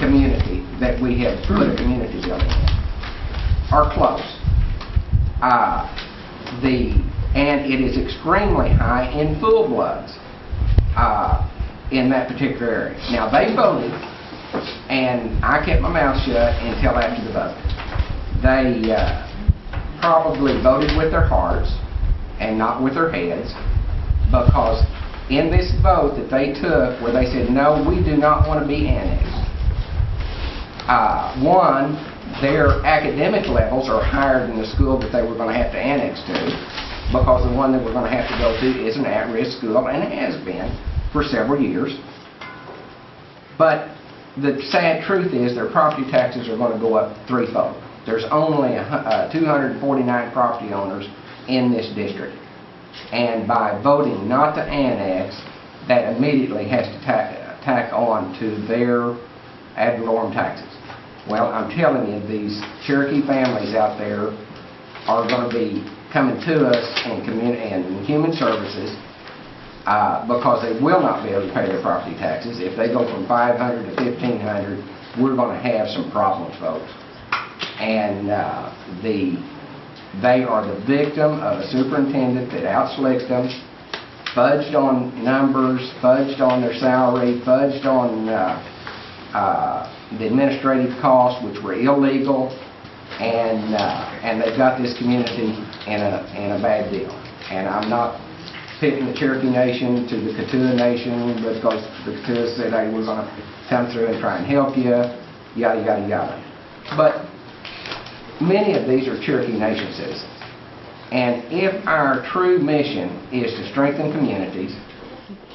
community that we have put a community building in, are close. And it is extremely high in full bloods in that particular area. Now, they voted, and I kept my mouth shut until after the vote. They probably voted with their hearts and not with their heads, because in this vote that they took, where they said, no, we do not want to be annexed, one, their academic levels are higher than the school that they were going to have to annex to, because the one that we're going to have to go to is an at-risk school, and it has been for several years. But the sad truth is their property taxes are going to go up threefold. There's only 249 property owners in this district. And by voting not to annex, that immediately has to tack on to their ad valorem taxes. Well, I'm telling you, these Cherokee families out there are going to be coming to us in human services because they will not be able to pay their property taxes. If they go from $500 to $1,500, we're going to have some problems, folks. And they are the victim of a superintendent that outslicks them, fudged on numbers, fudged on their salary, fudged on the administrative costs, which were illegal, and they've got this community in a bad deal. And I'm not pitting the Cherokee Nation to the Katua Nation because the Katua said, hey, we're going to come through and try and help you, yada, yada, yada. But many of these are Cherokee Nation citizens. And if our true mission is to strengthen communities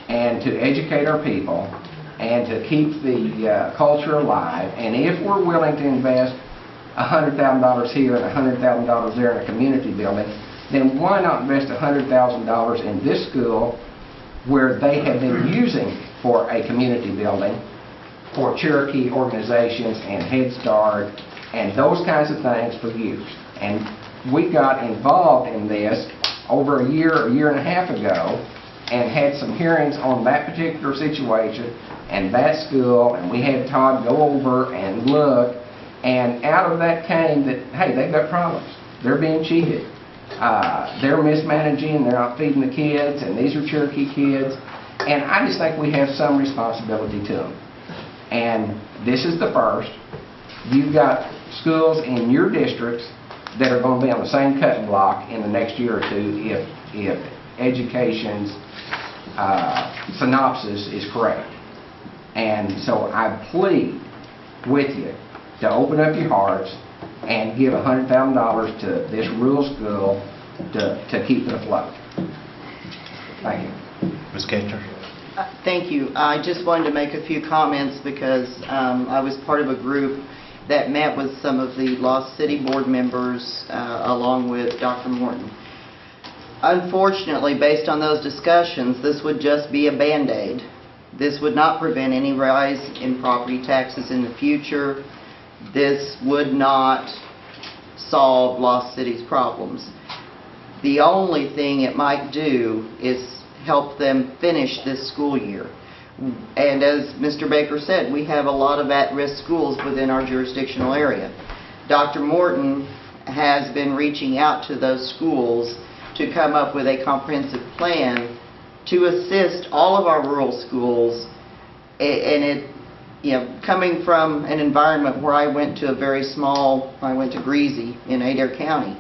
and to educate our people and to keep the culture alive, and if we're willing to invest $100,000 here and $100,000 there in a community building, then why not invest $100,000 in this school where they have been using for a community building for Cherokee organizations and Head Start and those kinds of things for years. And we got involved in this over a year and a half ago and had some hearings on that particular situation and that school, and we had Todd go over and look, and out of that came that, hey, they've got problems. They're being cheated. They're mismanaging, they're not feeding the kids, and these are Cherokee kids. And I just think we have some responsibility to them. And this is the first. You've got schools in your districts that are going to be on the same cutting block in the next year or two if education's synopsis is correct. And so I plead with you to open up your hearts and give $100,000 to this rural school to keep it afloat. Thank you. Ms. Cantor? Thank you. I just wanted to make a few comments because I was part of a group that met with some of the Lost City board members along with Dr. Morton. Unfortunately, based on those discussions, this would just be a Band-Aid. This would not prevent any rise in property taxes in the future. This would not solve Lost City's problems. The only thing it might do is help them finish this school year. And as Mr. Baker said, we have a lot of at-risk schools within our jurisdictional area. Dr. Morton has been reaching out to those schools to come up with a comprehensive plan to assist all of our rural schools. And it, you know, coming from an environment where I went to I went to Greasy in Adair County.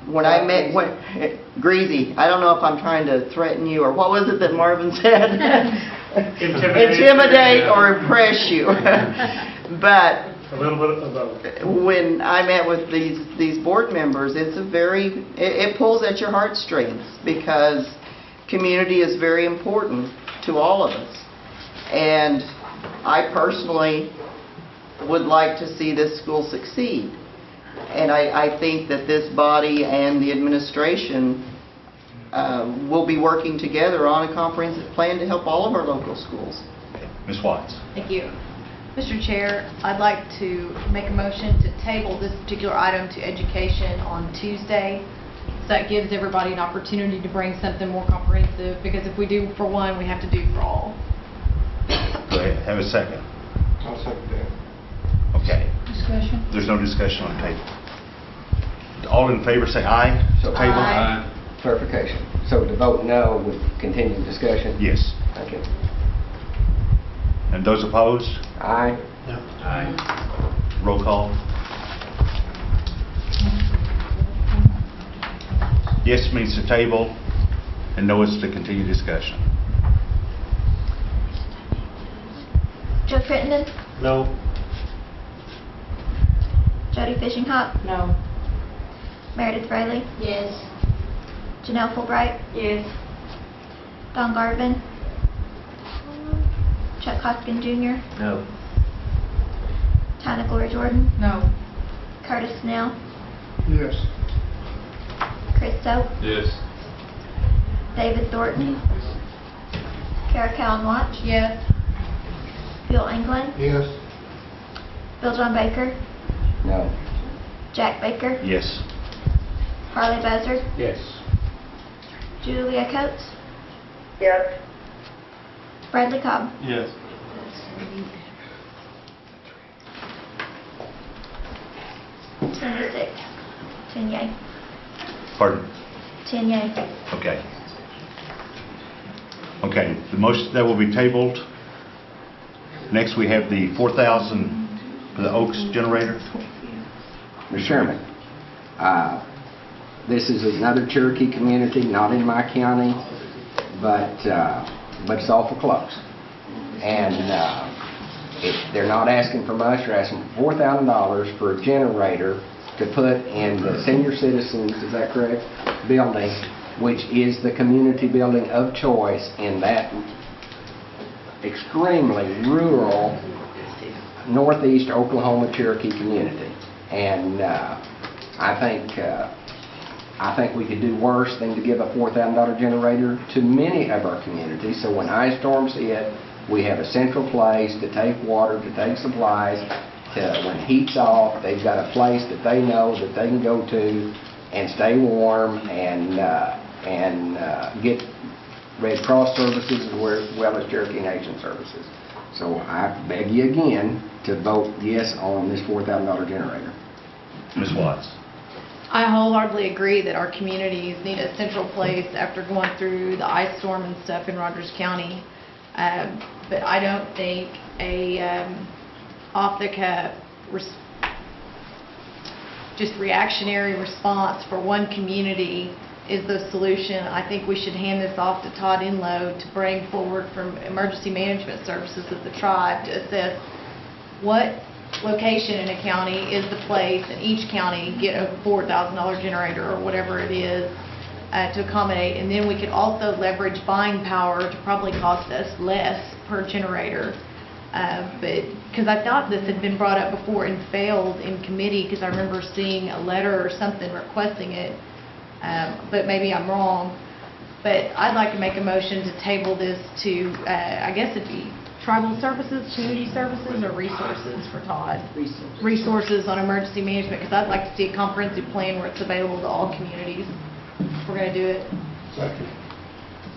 When I met Greasy, I don't know if I'm trying to threaten you or what was it that Marvin said? Intimidate or impress you. But a little bit of both. When I met with these board members, it's it pulls at your heartstrings because community is very important to all of us. And I personally would like to see this school succeed. And I think that this body and the administration will be working together on a comprehensive plan to help all of our local schools. Ms. Watts? Thank you. Mr. Chair, I'd like to make a motion to table this particular item to education on Tuesday. So that gives everybody an opportunity to bring something more comprehensive, because if we do for one, we have to do for all. Go ahead. Have a second. I'll second that. Okay. Discussion? There's no discussion on the table. All in favor say aye. So Table? aye. Clarification. So to vote no with continued discussion? Yes. Thank you. And those opposed? Aye. Aye. Roll call. Yes means to table, and no is to continue discussion. Joe Crittenden? No. Jody Fishinghawk? No. Meredith Fraley? Yes. Janelle Fulbright? Yes. Don Garvin? Chuck Hoskin Jr.? No. Tina Gloria Jordan? No. Curtis Snell? Yes. Chris Soap? Yes. David Thornton? Kara Cowan Watch? Yes. Bill England? Yes. Bill John Baker? No. Jack Baker? Yes. Harley Buzzard? Yes. Julia Coates? Yes. Bradley Cobb? Yes. 10-6. 10 yay. Pardon? 10 yay. Okay. Okay, the motion that will be tabled. Next we have the 4,000 for the Oaks generator. Mr. Chairman, this is another Cherokee community, not in my county, but it's awful close. And they're not asking from us, they're asking for $4,000 for a generator to put in the senior citizens, is that correct, building, which is the community building of choice in that extremely rural northeast Oklahoma Cherokee community. And I think we could do worse than to give a $4,000 generator to many of our communities. So when ice storms hit, we have a central place to take water, to take supplies. When heat's off, they've got a place that they know that they can go to and stay warm and get Red Cross services as well as Cherokee Nation services. So I beg you again to vote yes on this $4,000 generator. Ms. Watts? I wholeheartedly agree that our communities need a central place after going through the ice storm and stuff in Rogers County. But I don't think a off-the-cuff, just reactionary response for one community is the solution. I think we should hand this off to Todd Enlow to bring forward from Emergency Management Services of the tribe to assess what location in a county is the place, and each county get a $4,000 generator or whatever it is to accommodate. And then we could also leverage buying power to probably cost us less per generator. But because I thought this had been brought up before and failed in committee, because I remember seeing a letter or something requesting it, but maybe I'm wrong. But I'd like to make a motion to table this to, I guess it'd be tribal services, community services, or resources for Todd? Resources on emergency management, because I'd like to see a comprehensive plan where it's available to all communities. If we're going to do it. Second.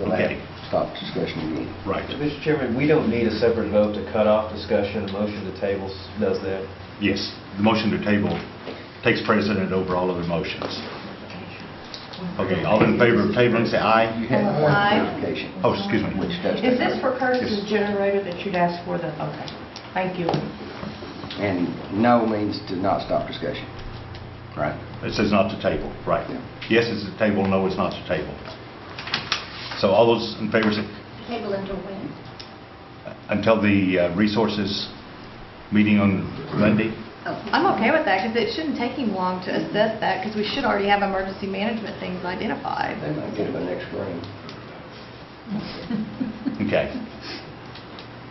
Okay. Stop discussion again. Right. Mr. Chairman, we don't need a separate vote to cut off discussion. A motion to table does that. Yes, the motion to table takes precedent over all other motions. Okay, all in favor of tabling, say aye. You had one Aye. clarification. Oh, excuse me. Which does Is this for Yes. Curtis's generator that you'd asked for the, okay, thank you. And no means to not stop discussion. Right? It says not to table, right. Yeah. Yes, it's to table, no, it's not to table. So all those in favor say, Table until when? until the resources meeting on Monday? I'm okay with that, because it shouldn't take him long to assess that, because we should already have emergency management things identified. They might get the next spring. Okay.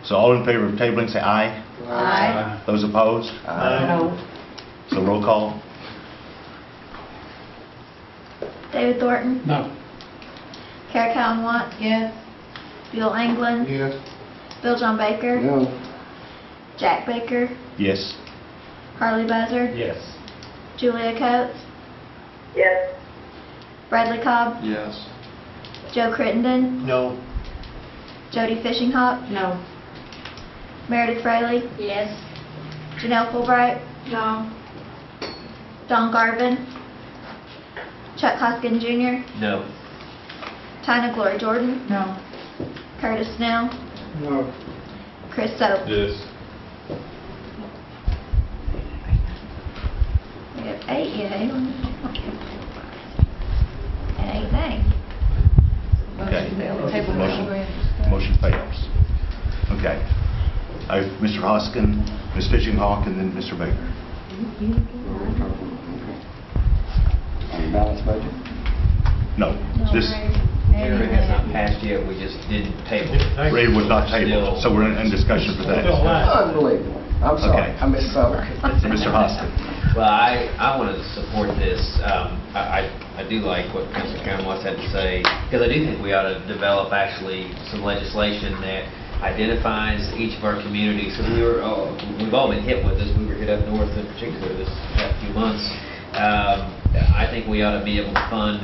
So all in favor of tabling, say aye. Aye. Those opposed? No. So roll call? David Thornton, No. Kara Cowan Watts, Yes. Bill England, Yes. Bill John Baker, No. Jack Baker, Yes. Harley Buzzard, Yes. Julia Coates, Yes. Bradley Cobb, Yes. Joe Crittenden, No. Jody Fishinghawk, No. Meredith Fraley, Yes. Janelle Fulbright, No. Don Garvin, Chuck Hoskin Jr., No. Tina Glory Jordan, No. Curtis Snell, No. Chris Soap. Yes. We have 8 yea and 8 nay. Okay. Table Motion- Motion fails. Okay. Mr. Hoskin, Ms. Fishinghawk, and then Mr. Baker. On the balanced budget? No. This, Hearing has not passed yet, we just didn't table it. Ray was not tabled, so we're in discussion for that. Unbelievable. I'm sorry. Okay. I missed something. Mr. Hoskin. Well, I want to support this. I do like what Councilor Karen Watts had to say, because I do think we ought to develop actually some legislation that identifies each of our communities. Because we've all been hit with this. We were hit up north in particular this past few months. I think we ought to be able to fund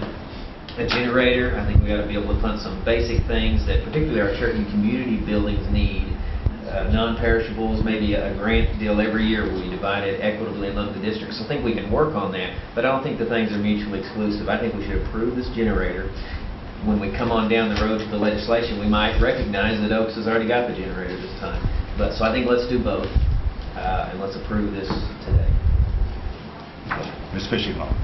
a generator. I think we ought to be able to fund some basic things that particularly our Cherokee community buildings need. Non-perishables, maybe a grant deal every year where we divide it equitably among the districts. I think we can work on that, but I don't think the things are mutually exclusive. I think we should approve this generator. When we come on down the road to the legislation, we might recognize that Oaks has already got the generator this time. So I think let's do both, and let's approve this today. Ms. Fishing-Long.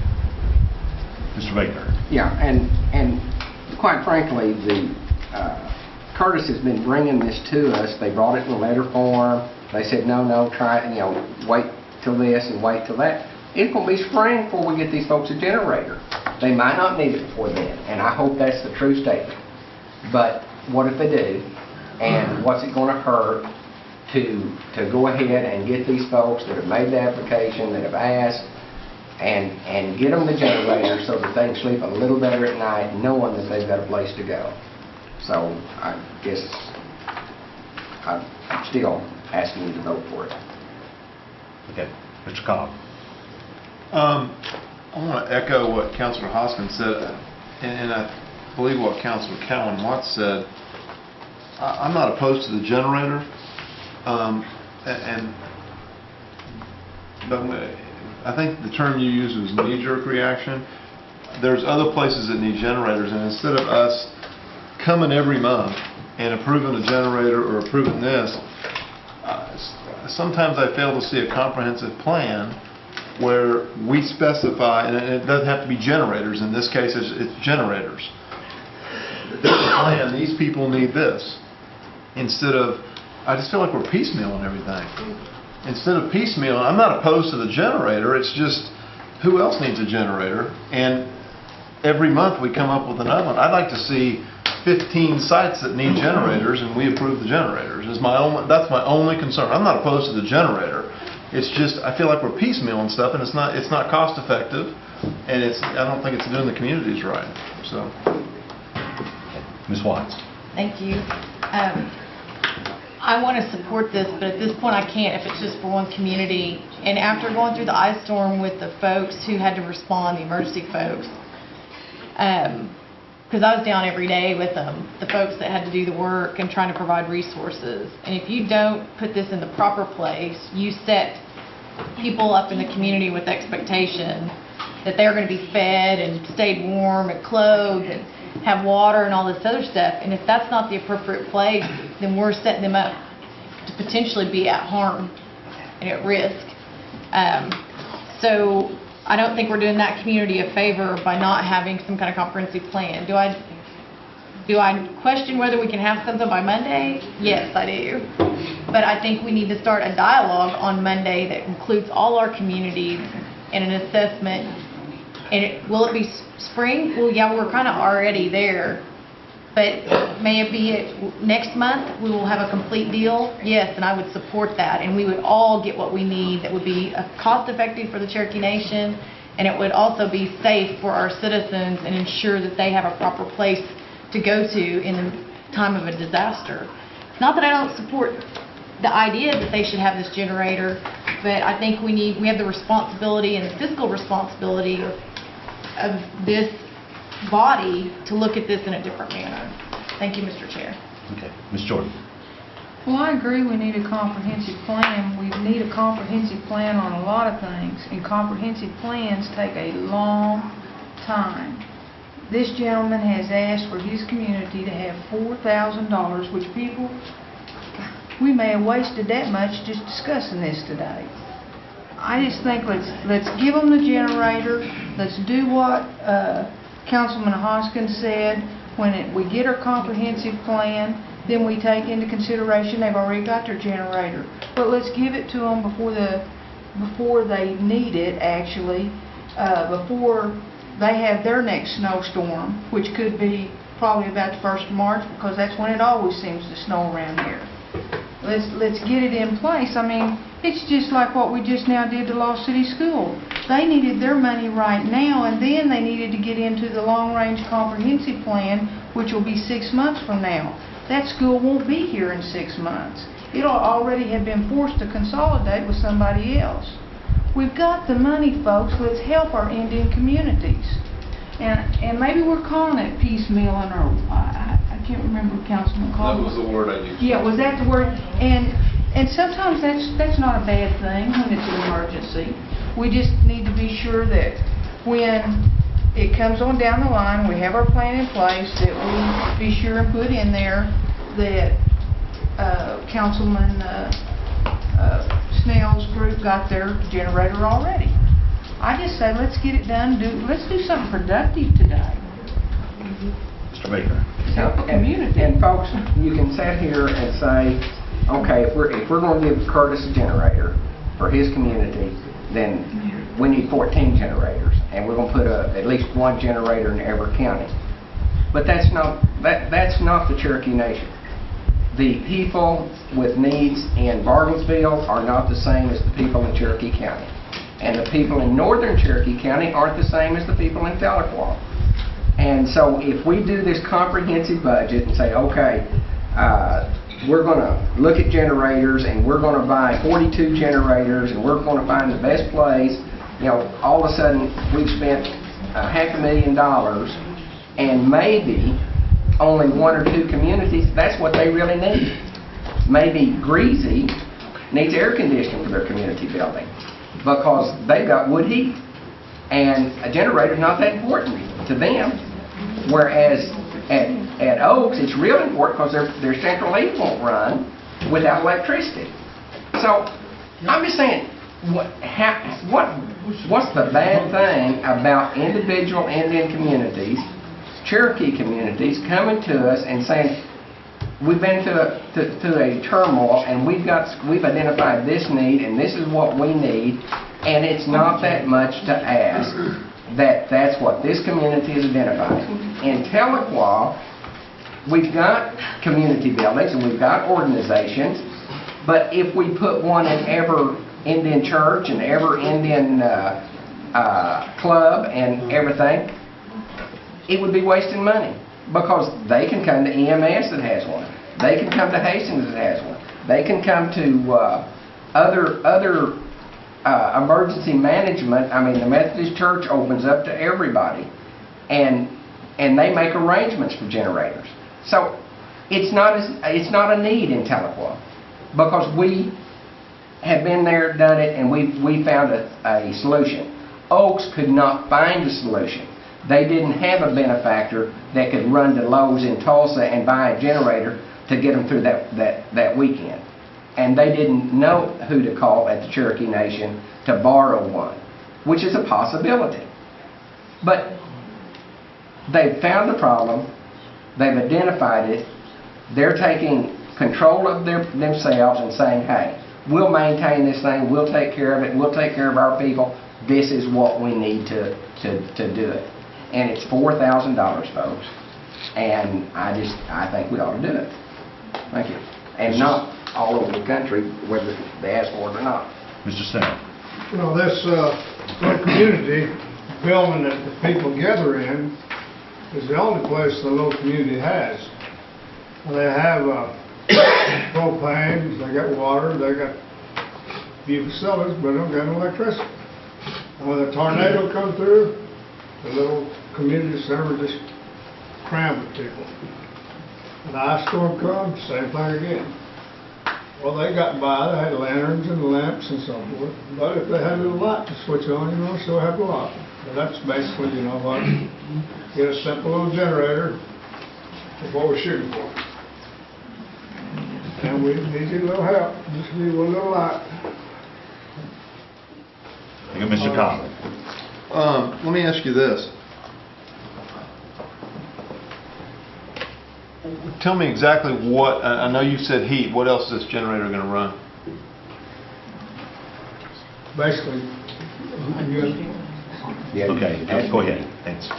Mr. Baker. Yeah, and quite frankly, Curtis has been bringing this to us. They brought it in letter form. They said, no, try it, wait till this and wait till that. It's going to be spring before we get these folks a generator. They might not need it before then, and I hope that's the true statement. But what if they do? And what's it going to hurt to go ahead and get these folks that have made the application, that have asked, and get them the generator so that they can sleep a little better at night knowing that they've got a place to go. So I guess I'm still asking you to vote for it. Okay. Mr. Cobb. I want to echo what Councilor Hoskins said, and I believe what Councilor Callan Watts said. I'm not opposed to the generator, but I think the term you used was knee-jerk reaction. There's other places that need generators, and instead of us coming every month and approving a generator or approving this, sometimes I fail to see a comprehensive plan where we specify, and it doesn't have to be generators, in this case it's generators. This is a plan, these people need this. Instead of, I just feel like we're piecemealing everything. Instead of piecemealing, I'm not opposed to the generator, it's just who else needs a generator? And every month we come up with another one. I'd like to see 15 sites that need generators and we approve the generators. That's my only concern. I'm not opposed to the generator. It's just I feel like we're piecemealing stuff and it's not cost effective, and I don't think it's doing the communities right. So, Ms. Watts. Thank you. I want to support this, but at this point I can't if it's just for one community. And after going through the ice storm with the folks who had to respond, the emergency folks, because I was down every day with them, the folks that had to do the work and trying to provide resources. And if you don't put this in the proper place, you set people up in the community with expectation that they're going to be fed and stayed warm and clothed and have water and all this other stuff. And if that's not the appropriate place, then we're setting them up to potentially be at harm and at risk. So I don't think we're doing that community a favor by not having some kind of comprehensive plan. Do I question whether we can have something by Monday? Yes, I do. But I think we need to start a dialogue on Monday that includes all our communities and an assessment. And will it be spring? Well, yeah, we're kind of already there. But may it be next month we will have a complete deal? Yes, and I would support that. And we would all get what we need that would be cost-effective for the Cherokee Nation, and it would also be safe for our citizens and ensure that they have a proper place to go to in the time of a disaster. Not that I don't support the idea that they should have this generator, but I think we have the responsibility and the fiscal responsibility of this body to look at this in a different manner. Thank you, Mr. Chair. Okay. Ms. Jordan. Well, I agree we need a comprehensive plan. We need a comprehensive plan on a lot of things, and comprehensive plans take a long time. This gentleman has asked for his community to have $4,000, which people, we may have wasted that much just discussing this today. I just think let's give them the generator. Let's do what Councilman Hoskins said. When we get our comprehensive plan, then we take into consideration they've already got their generator. But let's give it to them before they need it, actually, before they have their next snowstorm, which could be probably about the 1st of March, because that's when it always seems to snow around here. Let's get it in place. I mean, it's just like what we just now did to Lost City School. They needed their money right now, and then they needed to get into the long-range comprehensive plan, which will be 6 months from now. That school won't be here in 6 months. It'll already have been forced to consolidate with somebody else. We've got the money, folks. Let's help our Indian communities. And maybe we're calling it piecemealing, or I can't remember what Councilman called it. That was the word I used. Yeah, was that the word? And sometimes that's not a bad thing when it's an emergency. We just need to be sure that when it comes on down the line, we have our plan in place, that we be sure and put in there that Councilman Snell's group got their generator already. I just say, let's get it done, let's do something productive today. Mr. Baker. Help the community. And folks, you can sit here and say, okay, if we're going to give Curtis a generator for his community, then we need 14 generators, and we're going to put at least one generator in every county. But that's not the Cherokee Nation. The people with needs in Bargansville are not the same as the people in Cherokee County. And the people in northern Cherokee County aren't the same as the people in Tahlequah. And so if we do this comprehensive budget and say, okay, we're going to look at generators and we're going to buy 42 generators and we're going to find the best place, all of a sudden we've spent $500,000 and maybe only one or two communities, that's what they really need. Maybe Greasy needs air conditioning for their community building because they've got wood heat. And a generator's not that important to them. Whereas at Oaks, it's real important because their central heat won't run without electricity. So I'm just saying, what's the bad thing about individual Indian communities, Cherokee communities, coming to us and saying, we've been to a turmoil and we've identified this need and this is what we need, and it's not that much to ask that's what this community is identified. In Tahlequah, we've got community buildings and we've got organizations, but if we put one in every Indian church and every Indian club and everything, it would be wasting money because they can come to EMS that has one. They can come to Hastings that has one. They can come to other emergency management. I mean, the Methodist Church opens up to everybody, and they make arrangements for generators. So it's not a need in Tahlequah because we have been there, done it, and we found a solution. Oaks could not find a solution. They didn't have a benefactor that could run to Lowe's in Tulsa and buy a generator to get them through that weekend. And they didn't know who to call at the Cherokee Nation to borrow one, which is a possibility. But they've found the problem, they've identified it, they're taking control of themselves and saying, hey, we'll maintain this thing, we'll take care of it, we'll take care of our people, this is what we need to do it. And it's $4,000, folks. And I think we ought to do it. Thank you. And not all over the country, whether they ask for it or not. Mr. Senator. This little community building that the people gather in is the only place the little community has. They have propane, they got water, they got a few facilities, but they don't got no electricity. And when the tornado come through, the little community center just crammed with people. When the ice storm comes, same thing again. Well, they got by, they had lanterns and lamps and so forth, but if they had a little light to switch on, still have a light. But that's basically, what, get a simple little generator is what we're shooting for. And we need a little help, just need one little light. Thank you, Mr. Conley. Let me ask you this. Tell me exactly what, I know you said heat, what else is this generator going to run? Basically, Okay, go ahead. Thanks.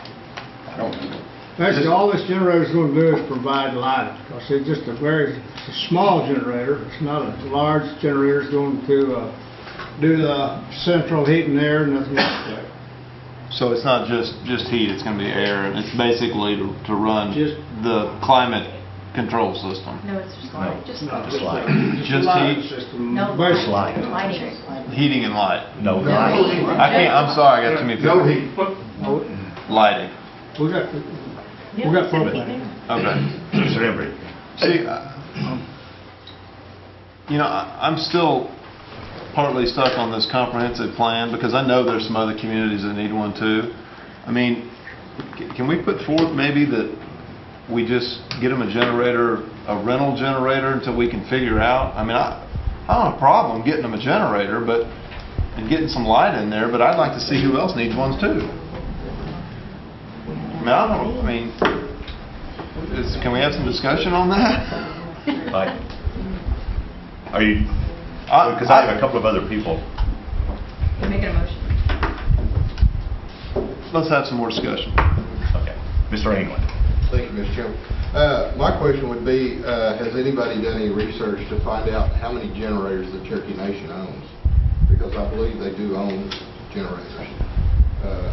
Basically, all this generator is going to do is provide lighting, because it's just a small generator. It's not a large generator. It's going to do the central heat and air and nothing like that. So it's not just heat, it's going to be air, and it's basically to run the climate control system. No, it's just light. Just light. Just heat? No, Just light. lighting. Heating and light. No light. I'm sorry, I got too many people. No heat. Lighting. We got propane. Okay. Mr. Embry. See, I'm still partly stuck on this comprehensive plan because I know there's some other communities that need one too. I mean, can we put forth maybe that we just get them a generator, a rental generator, until we can figure out? I mean, I don't have a problem getting them a generator, but and getting some light in there, but I'd like to see who else needs ones too. Can we have some discussion on that? Are you, because I have a couple of other people. You're making a motion. Let's have some more discussion. Okay. Mr. England. Thank you, Mr. Chairman. My question would be, has anybody done any research to find out how many generators the Cherokee Nation owns? Because I believe they do own generators.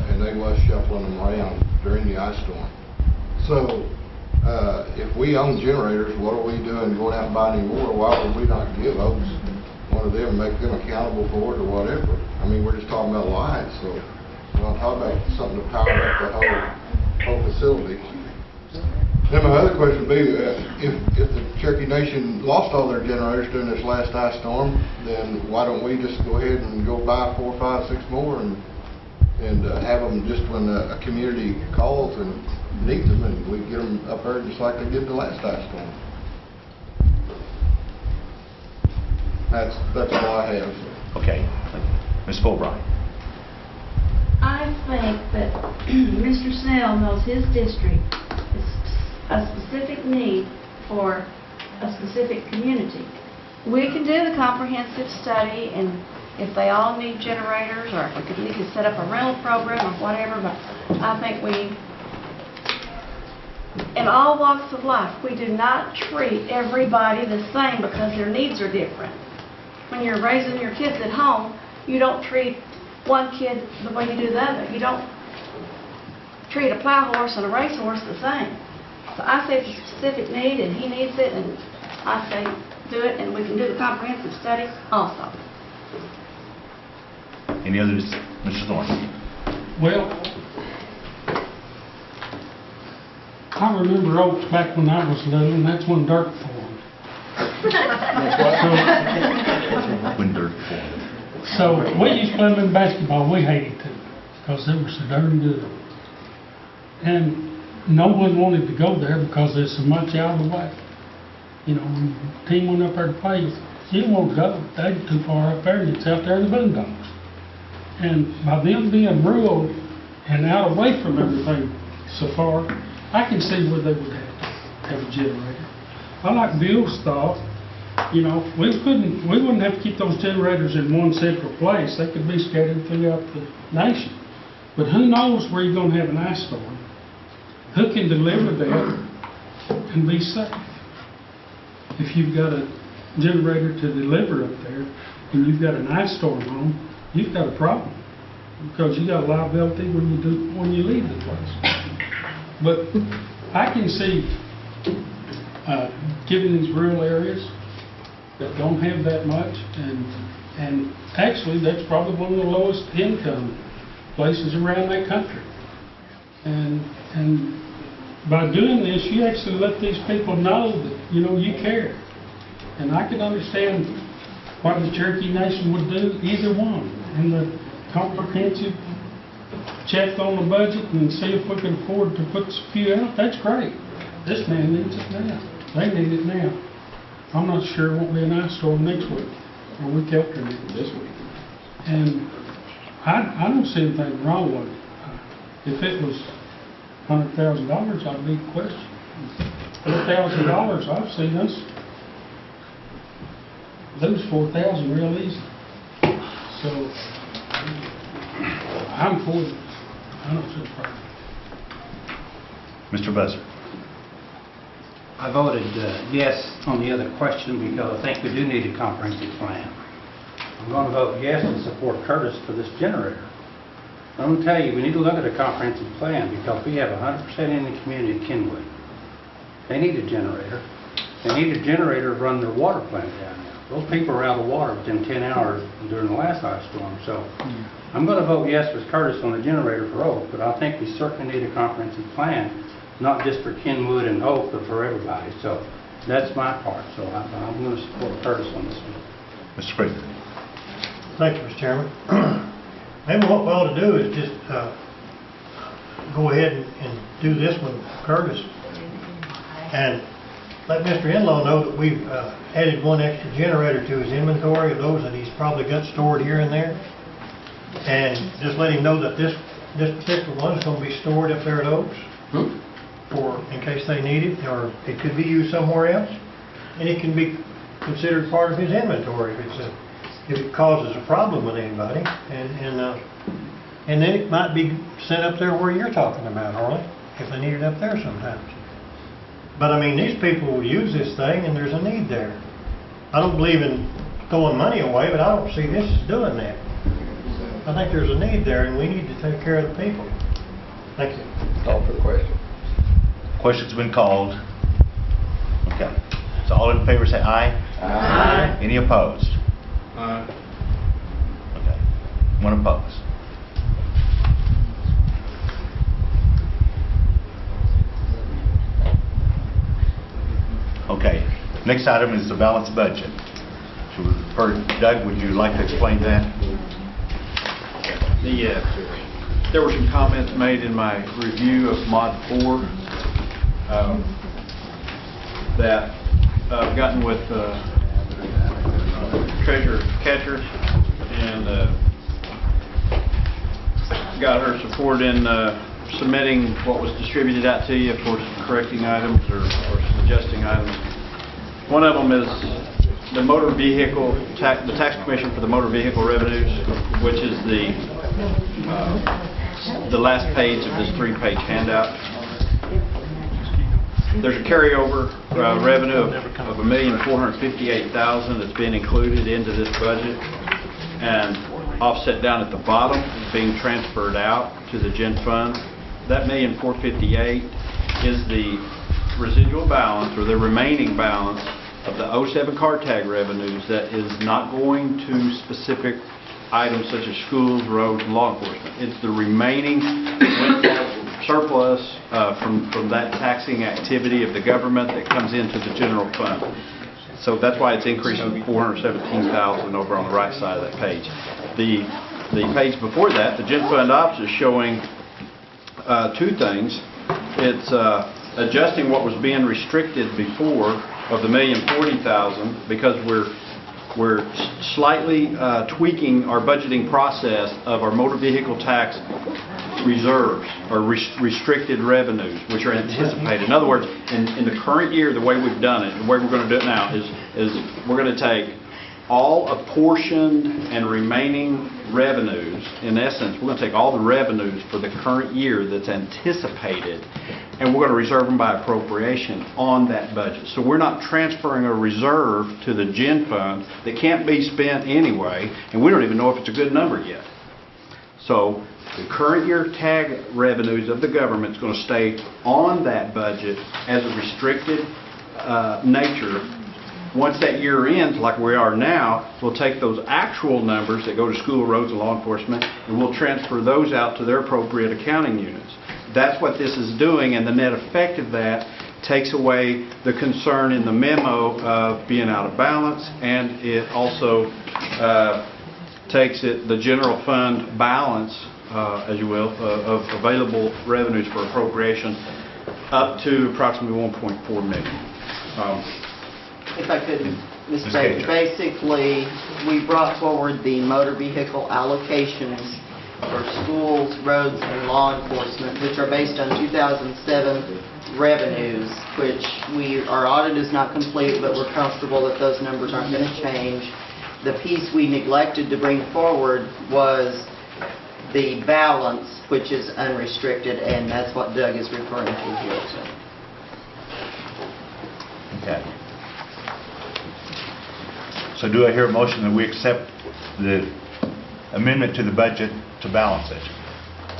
And they was shuffling them around during the ice storm. So, if we own generators, what are we doing going out and buying any more? Why would we not give Oaks one of them, make them accountable for it or whatever? I mean, we're just talking about lights, so we're not talking about something to power up the whole facility. Then my other question would be, if the Cherokee Nation lost all their generators during this last ice storm, then why don't we just go ahead and go buy 4, 5, 6 more and have them just when a community calls and needs them, and we get them up there just like they did the last ice storm. That's all I have. Okay. Ms. Fulbright. I think that Mr. Snell knows his district is a specific need for a specific community. We can do the comprehensive study, and if they all need generators, or if we could need to set up a rental program or whatever, but I think in all walks of life, we do not treat everybody the same because their needs are different. When you're raising your kids at home, you don't treat one kid the way you do the other. You don't treat a plow horse and a racehorse the same. So I say it's a specific need and he needs it, and I say do it, and we can do the comprehensive study also. Any others? Mr. Thorne. Well, I remember Oaks back when I was little, and that's when dirt formed. When dirt formed. So we used to play them in basketball. We hated to because they were so darn good. And no one wanted to go there because there's so much out of the way. You know, when the team went up there to play, you didn't want to go. They're too far up there, and it's out there in the boondocks. And by them being rural and out away from everything so far, I can see where they would have a generator. I like Bill's thought. You know, we wouldn't have to keep those generators in one central place. They could be scattered throughout the nation. But who knows where you're going to have an ice storm? Who can deliver that and be safe? If you've got a generator to deliver up there and you've got an ice storm on, you've got a problem because you got a liability when you leave the place. But I can see giving these rural areas that don't have that much, and actually that's probably one of the lowest income places around that country. And by doing this, you actually let these people know that you care. And I can understand what the Cherokee Nation would do, either one. And the comprehensive check on the budget and see if we can afford to put a few out, that's great. This man needs it now. They need it now. I'm not sure it won't be an ice storm next week or week after this week. And I don't see anything wrong with it. If it was $100,000, I'd be questioned. $4,000, I've seen us lose $4,000 real easy. So I'm for it. I don't see a problem. Mr. Busser. I voted yes on the other question because I think we do need a comprehensive plan. I'm going to vote yes and support Curtis for this generator. I'm going to tell you, we need to look at a comprehensive plan because we have 100% in the community of Kenwood. They need a generator. They need a generator to run their water plant down there. Those people are out of water within 10 hours during the last ice storm. So I'm going to vote yes with Curtis on the generator for Oak, but I think we certainly need a comprehensive plan, not just for Kenwood and Oak, but for everybody. So that's my part. So I'm going to support Curtis on this one. Mr. Spraker. Thank you, Mr. Chairman. Maybe what we ought to do is just go ahead and do this with Curtis and let Mr. Enlow know that we've added one extra generator to his inventory of those that he's probably got stored here and there. And just let him know that this particular one is going to be stored up there at Oaks for, in case they need it, or it could be used somewhere else. And it can be considered part of his inventory if it causes a problem with anybody. And then it might be sent up there where you're talking about, Harley, if they need it up there sometimes. But I mean, these people will use this thing and there's a need there. I don't believe in throwing money away, but I don't see this as doing that. I think there's a need there and we need to take care of the people. Thank you. Call for the question. Question's been called. Okay. So all in favor say aye. Aye. Any opposed? Aye. Okay. One opposed. Okay. Next item is the balanced budget. Doug, would you like to explain that? There were some comments made in my review of Mod 4 that I've gotten with Treasurer Catcher and got her support in submitting what was distributed out to you for correcting items or suggesting items. One of them is the motor vehicle the tax commission for the motor vehicle revenues, which is the last page of this 3-page handout. There's a carryover revenue of $1,458,000 that's been included into this budget, and offset down at the bottom being transferred out to the gen fund. That $1,458,000 is the residual balance, or the remaining balance, of the 07 car tag revenues that is not going to specific items such as schools, roads, and law enforcement. It's the remaining surplus from that taxing activity of the government that comes into the general fund. So that's why it's increasing $417,000 over on the right side of that page. The page before that, the gen fund ops, is showing two things. It's adjusting what was being restricted before of the $1,040,000 because we're slightly tweaking our budgeting process of our motor vehicle tax reserves, or restricted revenues, which are anticipated. In other words, in the current year, the way we've done it, the way we're going to do it now is we're going to take all apportioned and remaining revenues. In essence, we're going to take all the revenues for the current year that's anticipated, and we're going to reserve them by appropriation on that budget. So we're not transferring a reserve to the gen fund that can't be spent anyway, and we don't even know if it's a good number yet. So the current year tag revenues of the government is going to stay on that budget as a restricted nature. Once that year ends, like we are now, we'll take those actual numbers that go to school, roads, and law enforcement, and we'll transfer those out to their appropriate accounting units. That's what this is doing, and the net effect of that takes away the concern in the memo of being out of balance, and it also takes the general fund balance, as you will, of available revenues for appropriation up to approximately $1.4 million. If I could, Mr. Baker, basically, we brought forward the motor vehicle allocations for schools, roads, and law enforcement, which are based on 2007 revenues, which our audit is not complete, but we're comfortable that those numbers aren't going to change. The piece we neglected to bring forward was the balance, which is unrestricted, and that's what Doug is referring to here. Okay. So do I hear a motion that we accept the amendment to the budget to balance it?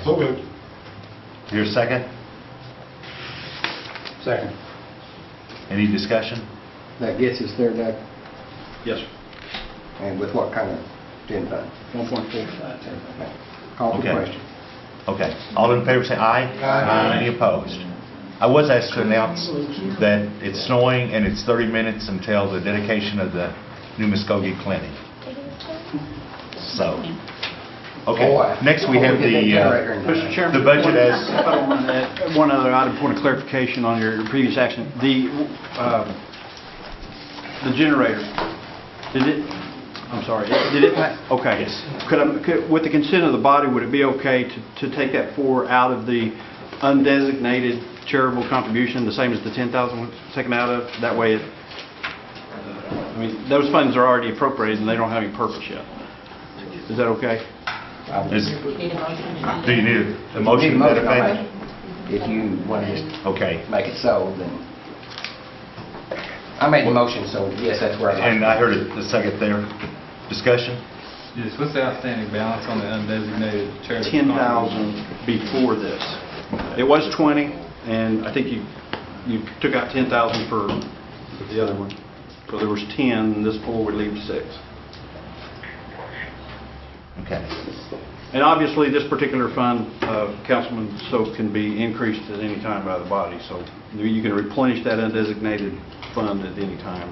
So moved. Hear a second? Second. Any discussion? That gets us there, Doug? Yes, sir. And with what kind of gen fund? 1.45. Call for the Okay. question. Okay. All in favor say aye. Aye. Any opposed? I was asked to announce that it's snowing and it's 30 minutes until the dedication of the new Muskogee Clinic. So, okay. Next we have Mr. Chairman, the budget as... One other item, point of clarification on your previous action. The generator, I'm sorry, did it pass? Okay. Yes. With the consent of the body, would it be okay to take that 4 out of the undesignated charitable contribution, the same as the 10,000 was taken out of? That way it, I mean, those funds are already appropriated and they don't have any purpose yet. Is that okay? Do you need a motion to that effect? If you want to just Okay. make it so, then I made the motion, so yes, that's where I'm And I heard a second there. Discussion? Yes, what's the outstanding balance on the undesignated charitable 10,000 before this. It was 20, and I think you took out 10,000 for the other one. So there was 10, and this 4 would leave 6. Okay. And obviously, this particular fund, Councilman Soap, can be increased at any time by the body, so you can replenish that undesignated fund at any time.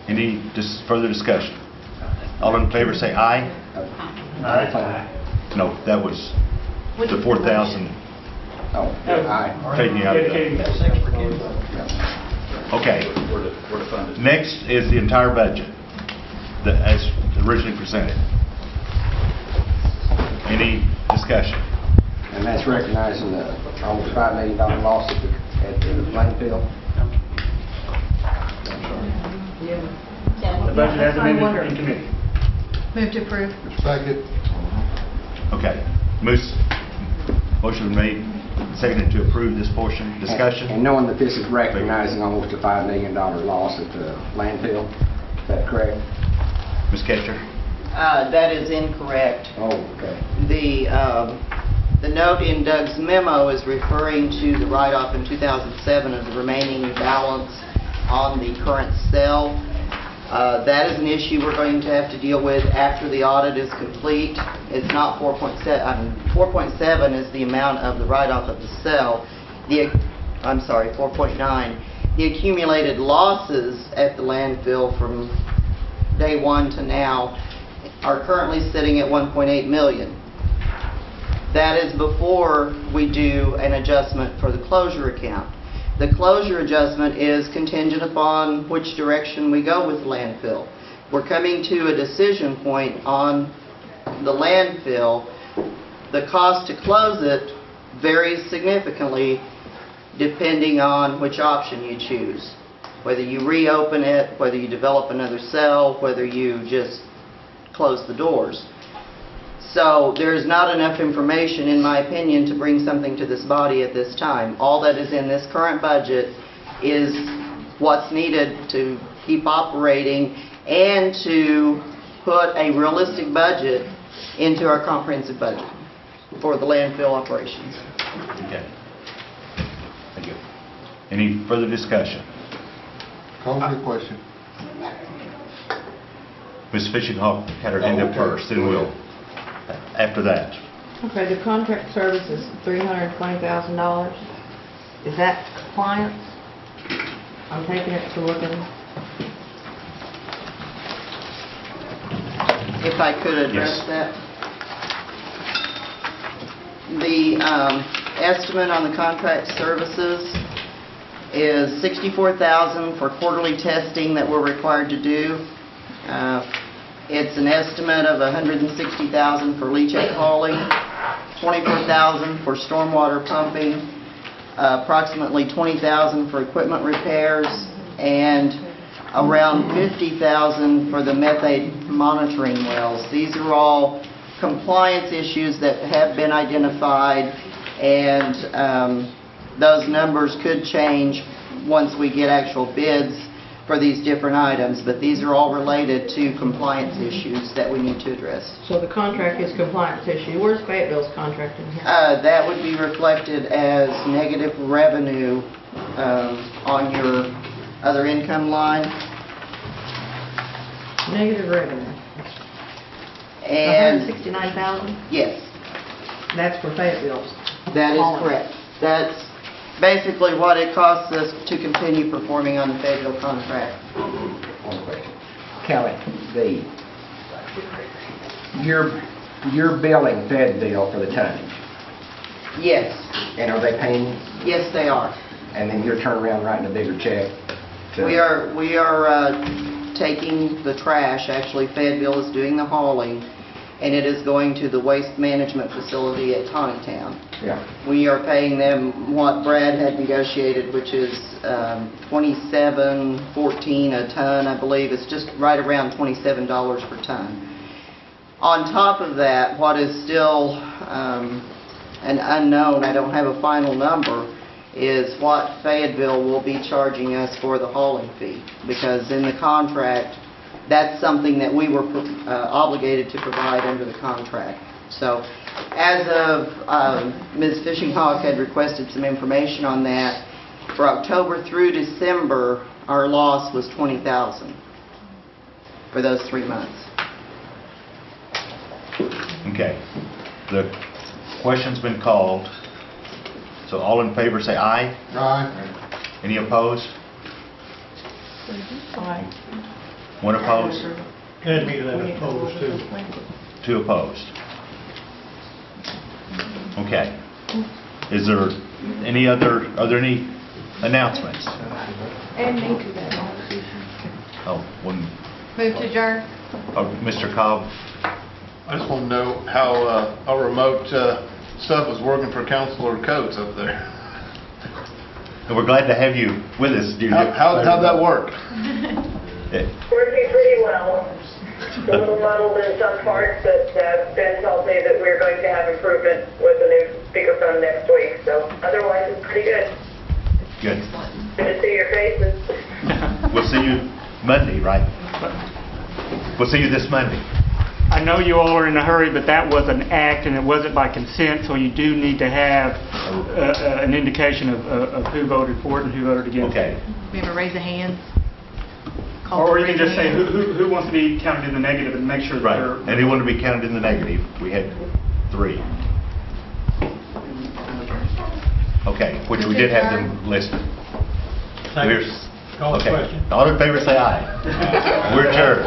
Any further discussion? All in favor say aye. Aye. No, that was the 4,000 Oh, aye. taking out of that. Okay. Next is the entire budget as originally presented. Any discussion? And that's recognizing the almost $5 million loss at the landfill. The budget has been in committee. Move to approve. Second. Okay. Motion made, seconded to approve this portion. Discussion? And knowing that this is recognizing almost a $5 million loss at the landfill, is that correct? Ms. Ketcher? That is incorrect. Oh, okay. The note in Doug's memo is referring to the write-off in 2007 of the remaining balance on the current sale. That is an issue we're going to have to deal with after the audit is complete. It's not 4.7. 4.7 is the amount of the write-off of the sale. I'm sorry, 4.9. The accumulated losses at the landfill from day one to now are currently sitting at 1.8 million. That is before we do an adjustment for the closure account. The closure adjustment is contingent upon which direction we go with the landfill. We're coming to a decision point on the landfill. The cost to close it varies significantly depending on which option you choose. Whether you reopen it, whether you develop another cell, whether you just close the doors. So there's not enough information, in my opinion, to bring something to this body at this time. All that is in this current budget is what's needed to keep operating and to put a realistic budget into our comprehensive budget for the landfill operations. Okay. Thank you. Any further discussion? Call for the question. Ms. Fishinghawk had her hand up first, then we'll, after that. Okay, the contract service is $320,000. Is that compliance? I'm taking it to look in. If I could address Yes. that. The estimate on the contract services is $64,000 for quarterly testing that we're required to do. It's an estimate of $160,000 for leachate hauling, $24,000 for stormwater pumping, approximately $20,000 for equipment repairs, and around $50,000 for the methane monitoring wells. These are all compliance issues that have been identified, and those numbers could change once we get actual bids for these different items, but these are all related to compliance issues that we need to address. So the contract is compliance issue. Where's Fayetteville's contract in here? That would be reflected as negative revenue on your other income line. Negative revenue. And $169,000? yes, That's for Fayetteville's. that is hauling. correct. That's basically what it costs us to continue performing on the Fayetteville contract. One question. Kelly, you're billing Fayetteville for the tonnage, Yes, and are they paying? yes they are. And then you're turning around writing a bigger check? We are taking the trash. Actually, Fayetteville is doing the hauling, and it is going to the waste management facility at Town. Yeah. We are paying them what Brad had negotiated, which is $27.14 a ton, I believe. It's just right around $27 per ton. On top of that, what is still an unknown, I don't have a final number, is what Fayetteville will be charging us for the hauling fee. Because in the contract, that's something that we were obligated to provide under the contract. So as of, Ms. Fishing Hawk had requested some information on that. For October through December, our loss was $20,000 for those 3 months. Okay. The question's been called. So all in favor say aye. Aye. Any opposed? One opposed? Had me that opposed too. Two opposed. Okay. Is there any other, are there any announcements? Add me to that. Oh, one, Move to adjourn. Mr. Cobb? I just want to know how our remote stuff was working for Councilor Coates up there. And we're glad to have you with us. How'd that work? Working pretty well. It's a little muddled in some parts, but Ben told me that we're going to have improvement with the new speakerphone next week. So otherwise, it's pretty good. Good. Good to see your faces. We'll see you Monday, right? We'll see you this Monday. I know you all are in a hurry, but that was an act and it wasn't by consent, so you do need to have an indication of who voted for it and who voted against it. Okay. We have a raise of hands. Or you can just say who wants to be counted in the negative and make sure that Right. they're... Anyone to be counted in the negative? We had 3. Okay, which we did have them listed. Call the Okay. question. All in favor say aye. We're adjourned.